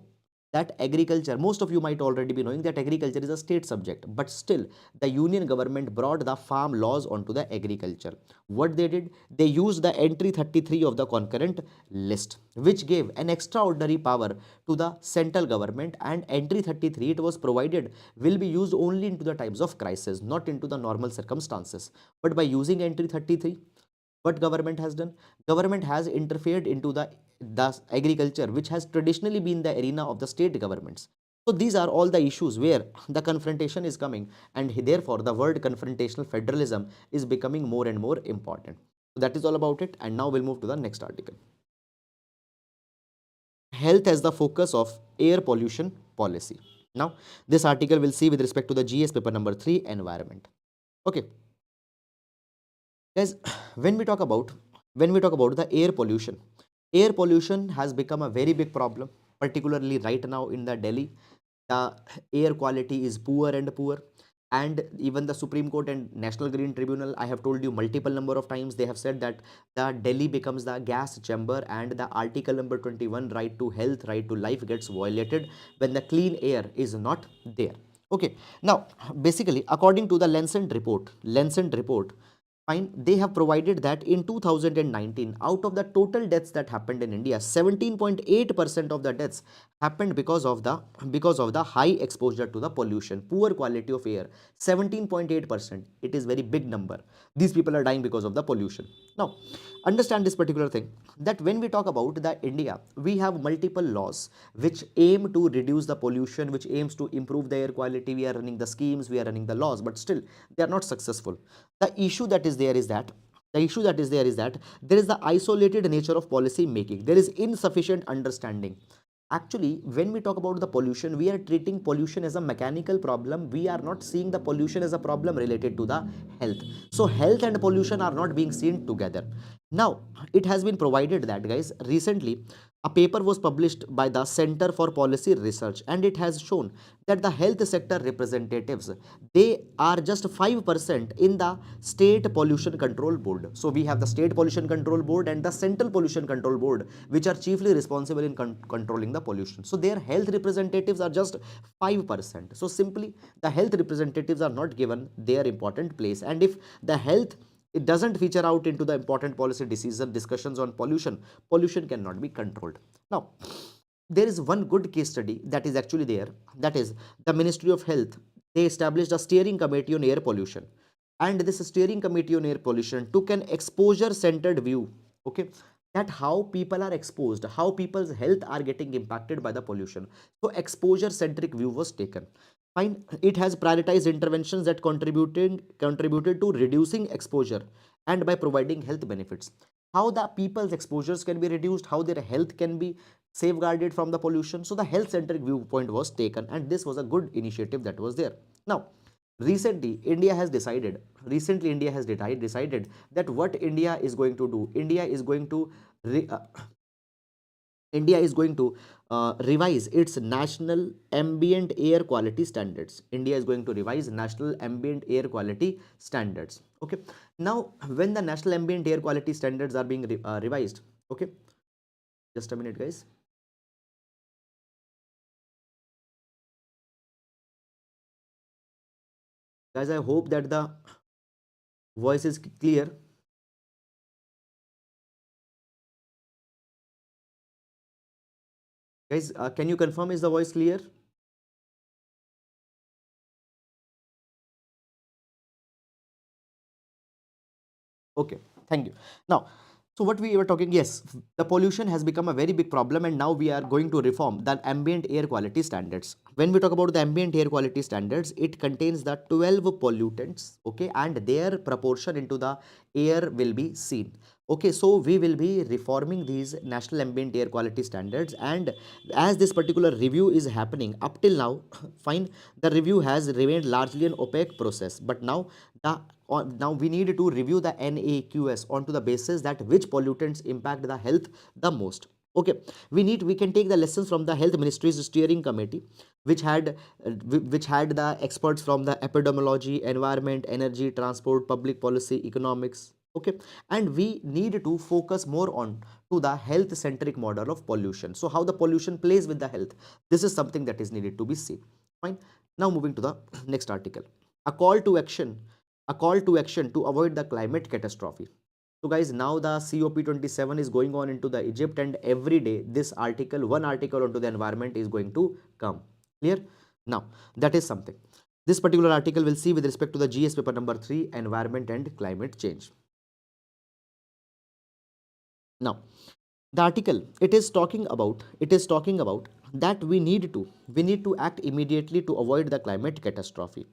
that agriculture, most of you might already be knowing that agriculture is a state subject, but still the union government brought the farm laws onto the agriculture. What they did, they used the entry 33 of the concurrent list, which gave an extraordinary power to the central government. And entry 33, it was provided, will be used only into the times of crisis, not into the normal circumstances. But by using entry 33, what government has done, government has interfered into the agriculture, which has traditionally been the arena of the state governments. So these are all the issues where the confrontation is coming, and therefore the word confrontational federalism is becoming more and more important. So that is all about it, and now we'll move to the next article. Health as the focus of air pollution policy. Now this article will see with respect to the GS paper number 3, environment. Okay guys, when we talk about the air pollution has become a very big problem, particularly right now in the Delhi. The air quality is poor and poor, and even the Supreme Court and National Green Tribunal, I have told you multiple number of times, they have said that the Delhi becomes the gas chamber, and the article number 21, right to health, right to life, gets violated when the clean air is not there. Okay, now basically according to the Lancet report, fine, they have provided that in 2019, out of the total deaths that happened in India, 17.8% of the deaths happened because of the high exposure to the pollution, poor quality of air. 17.8%, it is very big number. These people are dying because of the pollution. Now understand this particular thing, that when we talk about the India, we have multiple laws which aim to reduce the pollution, which aims to improve the air quality. We are running the schemes, we are running the laws, but still they are not successful. The issue that is there is that there is the isolated nature of policy making. There is insufficient understanding. Actually, when we talk about the pollution, we are treating pollution as a mechanical problem. We are not seeing the pollution as a problem related to the health. So health and pollution are not being seen together. Now it has been provided that, guys, recently a paper was published by the Center for Policy Research, and it has shown that the health sector representatives, they are just 5% in the state pollution control board. So we have the state pollution control board and the central pollution control board, which are chiefly responsible in controlling the pollution. So their health representatives are just 5%. So simply the health representatives are not given their important place, and if the health, it doesn't feature out into the important policy decision discussions on pollution cannot be controlled. Now there is one good case study that is actually there, that is the Ministry of Health. They established a steering committee on air pollution, and this steering committee on air pollution took an exposure centered view. Okay, that how people are exposed, how people's health are getting impacted by the pollution. So exposure centric view was taken. Fine, it has prioritized interventions that contributed to reducing exposure, and by providing health benefits, how the people's exposures can be reduced, how their health can be safeguarded from the pollution. So the health centric viewpoint was taken, and this was a good initiative that was there. Now recently India has decided that what India is going to do, India is going to revise its national ambient air quality standards. India is going to revise national ambient air quality standards. Okay. Now, when the national ambient air quality standards are being revised, okay, just a minute, guys. Guys, I hope that the voice is clear. Guys, can you confirm, is the voice clear? Okay, thank you. Now, so what we were talking, yes, the pollution has become a very big problem, and now we are going to reform the ambient air quality standards. When we talk about the ambient air quality standards, it contains the 12 pollutants, okay, and their proportion into the air will be seen. Okay, so we will be reforming these national ambient air quality standards, and as this particular review is happening up till now, fine, the review has remained largely an opaque process, but now the now we need to review the NAQS onto the basis that which pollutants impact the health the most. Okay, we can take the lessons from the health ministry's steering committee, which had which had the experts from the epidemiology, environment, energy, transport, public policy, economics. Okay, and we need to focus more on to the health centric model of pollution. So how the pollution plays with the health, this is something that is needed to be seen. Fine. Now moving to the next article, a call to action, a call to action to avoid the climate catastrophe. So guys, now the COP27 is going on into the Egypt, and every day this article, one article onto the environment is going to come. Clear? Now that is something. This particular article will see with respect to the GS paper number 3, environment and climate change. Now the article, it is talking about that we need to act immediately to avoid the climate catastrophe.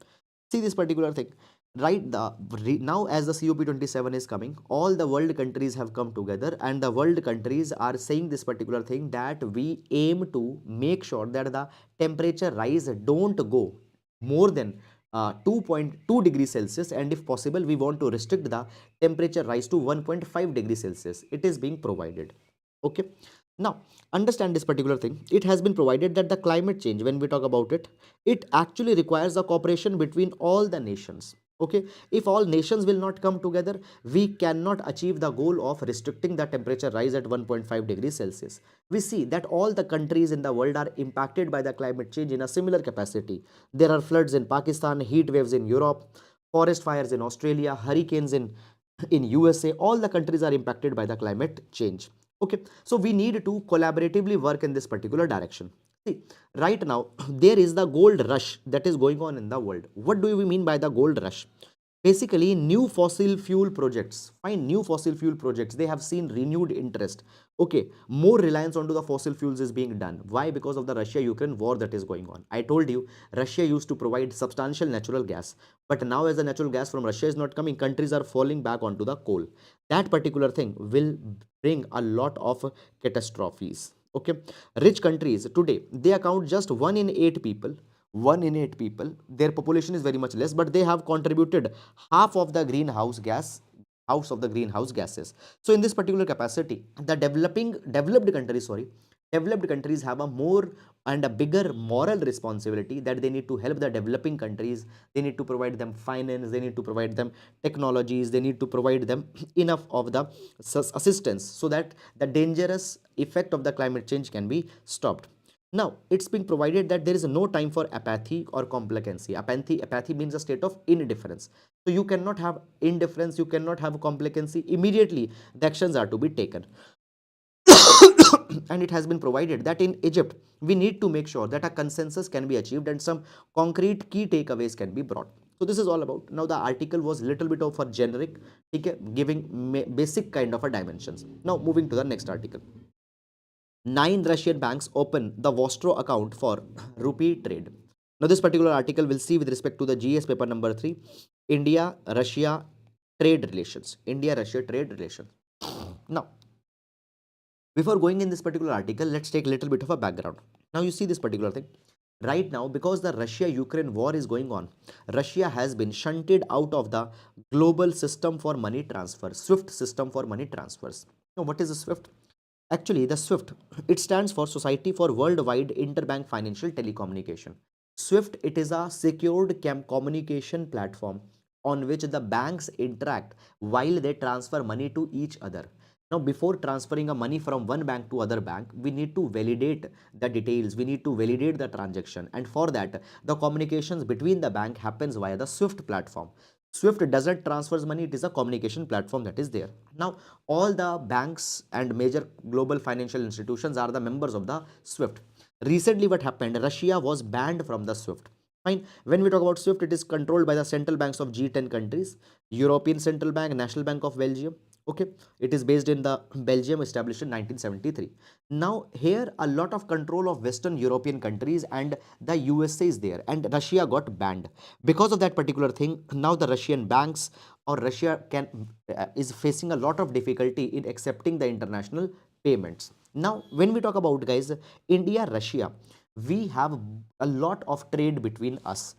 See this particular thing, right? Now as the COP27 is coming, all the world countries have come together, and the world countries are saying this particular thing, that we aim to make sure that the temperature rise don't go more than 2.2 degrees Celsius, and if possible we want to restrict the temperature rise to 1.5 degrees Celsius. It is being provided. Okay, now understand this particular thing. It has been provided that the climate change, when we talk about it, it actually requires a cooperation between all the nations. Okay, if all nations will not come together, we cannot achieve the goal of restricting the temperature rise at 1.5 degrees Celsius. We see that all the countries in the world are impacted by the climate change in a similar capacity. There are floods in Pakistan, heat waves in Europe, forest fires in Australia, hurricanes in USA. All the countries are impacted by the climate change. Okay, so we need to collaboratively work in this particular direction. See, right now there is the gold rush that is going on in the world. What do we mean by the gold rush? Basically, new fossil fuel projects, find new fossil fuel projects, they have seen renewed interest. Okay, more reliance onto the fossil fuels is being done. Why? Because of the Russia Ukraine war that is going on. I told you Russia used to provide substantial natural gas, but now as the natural gas from Russia is not coming, countries are falling back onto the coal. That particular thing will bring a lot of catastrophes. Okay, rich countries today, they account just 1 in 8 people, 1 in 8 people, their population is very much less, but they have contributed half of the greenhouse gas, house of the greenhouse gases. So in this particular capacity, the developed countries, sorry, developed countries have a more and a bigger moral responsibility, that they need to help the developing countries. They need to provide them finance, they need to provide them technologies, they need to provide them enough of the assistance, so that the dangerous effect of the climate change can be stopped. Now, it's being provided that there is no time for apathy or complacency. Apathy means a state of indifference. So you cannot have indifference, you cannot have complacency. Immediately, the actions are to be taken. And it has been provided that in Egypt, we need to make sure that a consensus can be achieved and some concrete key takeaways can be brought. So this is all about. Now the article was little bit of a generic, okay, giving basic kind of a dimensions. Now moving to the next article. 9 Russian banks open the Vostro account for rupee trade. Now, this particular article will see with respect to the GS paper number 3, India Russia trade relations. India Russia trade relations. Now, before going in this particular article, let's take a little bit of a background. Now, you see this particular thing. Right now, because the Russia Ukraine war is going on, Russia has been shunted out of the global system for money transfer, SWIFT system for money transfers. Now, what is the SWIFT? Actually, the SWIFT, it stands for Society for Worldwide Interbank Financial Telecommunication. SWIFT, it is a secured communication platform on which the banks interact while they transfer money to each other. Now, before transferring a money from one bank to other bank, we need to validate the details, we need to validate the transaction, and for that, the communications between the bank happens via the SWIFT platform. SWIFT doesn't transfers money, it is a communication platform that is there. Now, all the banks and major global financial institutions are the members of the SWIFT. Recently, what happened? Russia was banned from the SWIFT. Fine. When we talk about SWIFT, it is controlled by the central banks of G10 countries, European Central Bank, National Bank of Belgium. Okay, it is based in the Belgium, established in 1973. Now here a lot of control of Western European countries and the USA is there, and Russia got banned. Because of that particular thing, now the Russian banks or Russia can is facing a lot of difficulty in accepting the international payments. Now, when we talk about, guys, India, Russia, we have a lot of trade between us.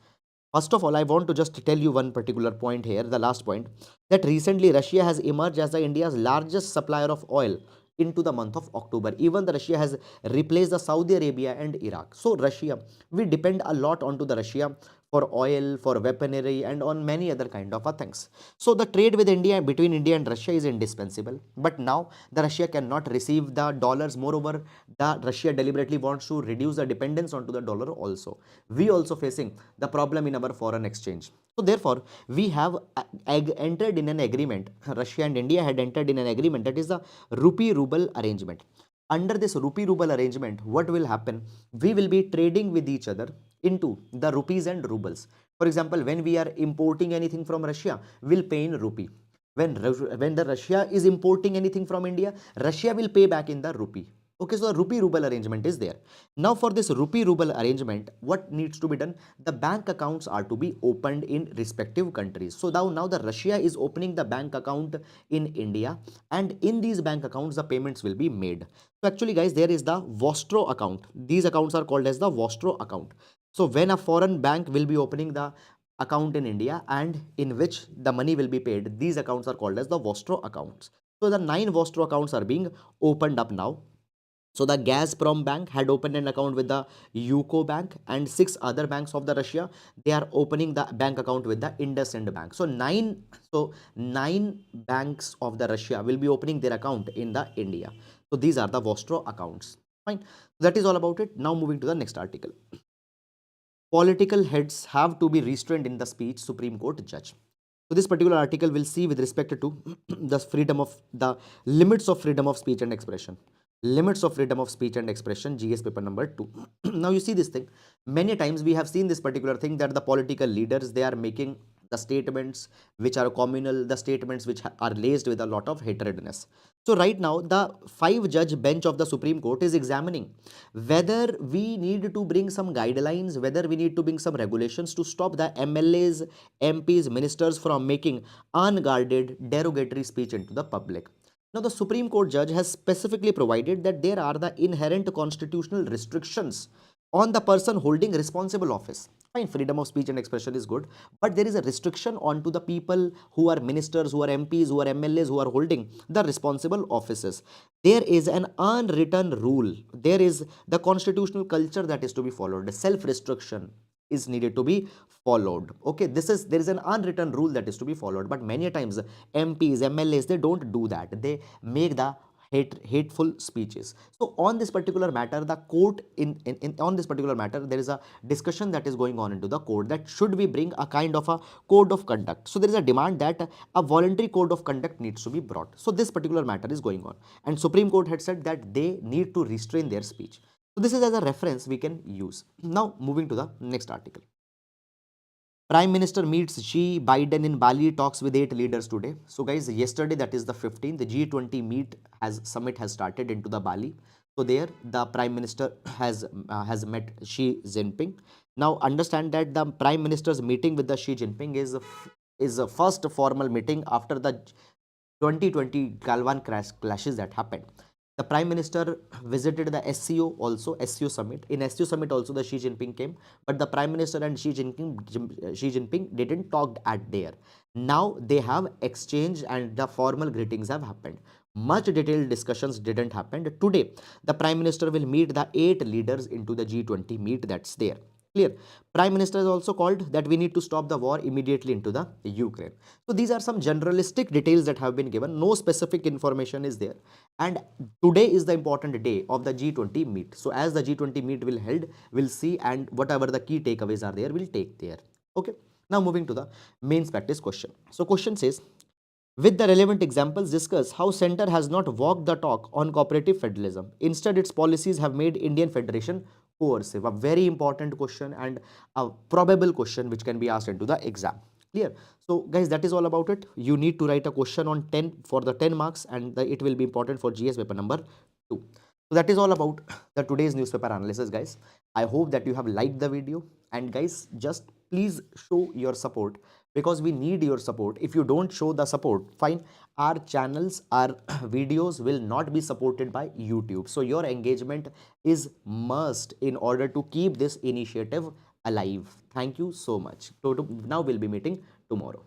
First of all, I want to just tell you one particular point here, the last point, that recently Russia has emerged as the India's largest supplier of oil into the month of October. Even the Russia has replaced the Saudi Arabia and Iraq. So Russia, we depend a lot onto the Russia for oil, for weaponry, and on many other kind of things. So the trade with India, between India and Russia, is indispensable. But now the Russia cannot receive the dollars. Moreover, the Russia deliberately wants to reduce the dependence onto the dollar also. We also facing the problem in our foreign exchange. So therefore, we have entered in an agreement. Russia and India had entered in an agreement, that is the rupee ruble arrangement. Under this rupee ruble arrangement, what will happen? We will be trading with each other into the rupees and rubles. For example, when we are importing anything from Russia, we'll pay in rupee. When the Russia is importing anything from India, Russia will pay back in the rupee. Okay, so the rupee ruble arrangement is there. Now for this rupee ruble arrangement, what needs to be done? The bank accounts are to be opened in respective countries. So now the Russia is opening the bank account in India, and in these bank accounts the payments will be made. So actually, guys, there is the Vostro account. These accounts are called as the Vostro account. So when a foreign bank will be opening the account in India and in which the money will be paid, these accounts are called as the Vostro accounts. So the 9 Vostro accounts are being opened up now. So the Gazprom bank had opened an account with the UCO bank, and 6 other banks of the Russia, they are opening the bank account with the IndusInd bank. So nine banks of the Russia will be opening their account in the India. So these are the Vostro accounts. Fine. That is all about it. Now moving to the next article. Political heads have to be restrained in the speech, Supreme Court judge. So this particular article will see with respect to the limits of freedom of speech and expression. Limits of freedom of speech and expression, GS paper number 2. Now you see this thing. Many times we have seen this particular thing, that the political leaders, they are making the statements which are communal, the statements which are laced with a lot of hatredness. So right now the 5 judge bench of the Supreme Court is examining whether we need to bring some guidelines, whether we need to bring some regulations to stop the MLAs, MPs, ministers from making unguarded derogatory speech into the public. Now, the Supreme Court judge has specifically provided that there are the inherent constitutional restrictions on the person holding responsible office. Fine, freedom of speech and expression is good, but there is a restriction onto the people who are ministers, who are MPs, who are MLAs, who are holding the responsible offices. There is an unwritten rule. There is the constitutional culture that is to be followed. Self-restriction is needed to be followed. Okay, there is an unwritten rule that is to be followed, but many times MPs, MLAs, they don't do that. They make the hateful speeches. So on this particular matter, the court on this particular matter, there is a discussion that is going on into the court, that should we bring a kind of a code of conduct. So there is a demand that a voluntary code of conduct needs to be brought. So this particular matter is going on, and Supreme Court had said that they need to restrain their speech. So this is as a reference we can use. Now moving to the next article. Prime Minister meets Xi Biden in Bali, talks with 8 leaders today. So guys, yesterday, that is the 15th, the G20 summit has started into the Bali. So there the Prime Minister has met Xi Jinping. Now understand that the Prime Minister's meeting with the Xi Jinping is a first formal meeting after the 2020 Galwan clashes that happened. The Prime Minister visited the SCO also, SCO Summit. In SCO Summit also the Xi Jinping came, but the Prime Minister and Xi Jinping didn't talk at there. Now they have exchanged and the formal greetings have happened. Much detailed discussions didn't happen. Today, the Prime Minister will meet the 8 leaders into the G20 meet that's there. Clear. Prime Minister has also called that we need to stop the war immediately into the Ukraine. So these are some generalistic details that have been given. No specific information is there. And today is the important day of the G20 meet. So as the G20 meet will held, we'll see, and whatever the key takeaways are there, we'll take there. Okay. Now moving to the mains practice question. So question says, with the relevant examples, discuss how Centre has not walked the talk on cooperative federalism. Instead, its policies have made Indian Federation coercive. A very important question and a probable question which can be asked into the exam. Clear? So guys, that is all about it. You need to write a question on 10 for the 10 marks, and it will be important for GS paper number 2. So that is all about the today's newspaper analysis, guys. I hope that you have liked the video, and guys, just please show your support because we need your support. If you don't show the support, fine, our channels, our videos will not be supported by YouTube. So your engagement is must in order to keep this initiative alive. Thank you so much. So now we'll be meeting tomorrow.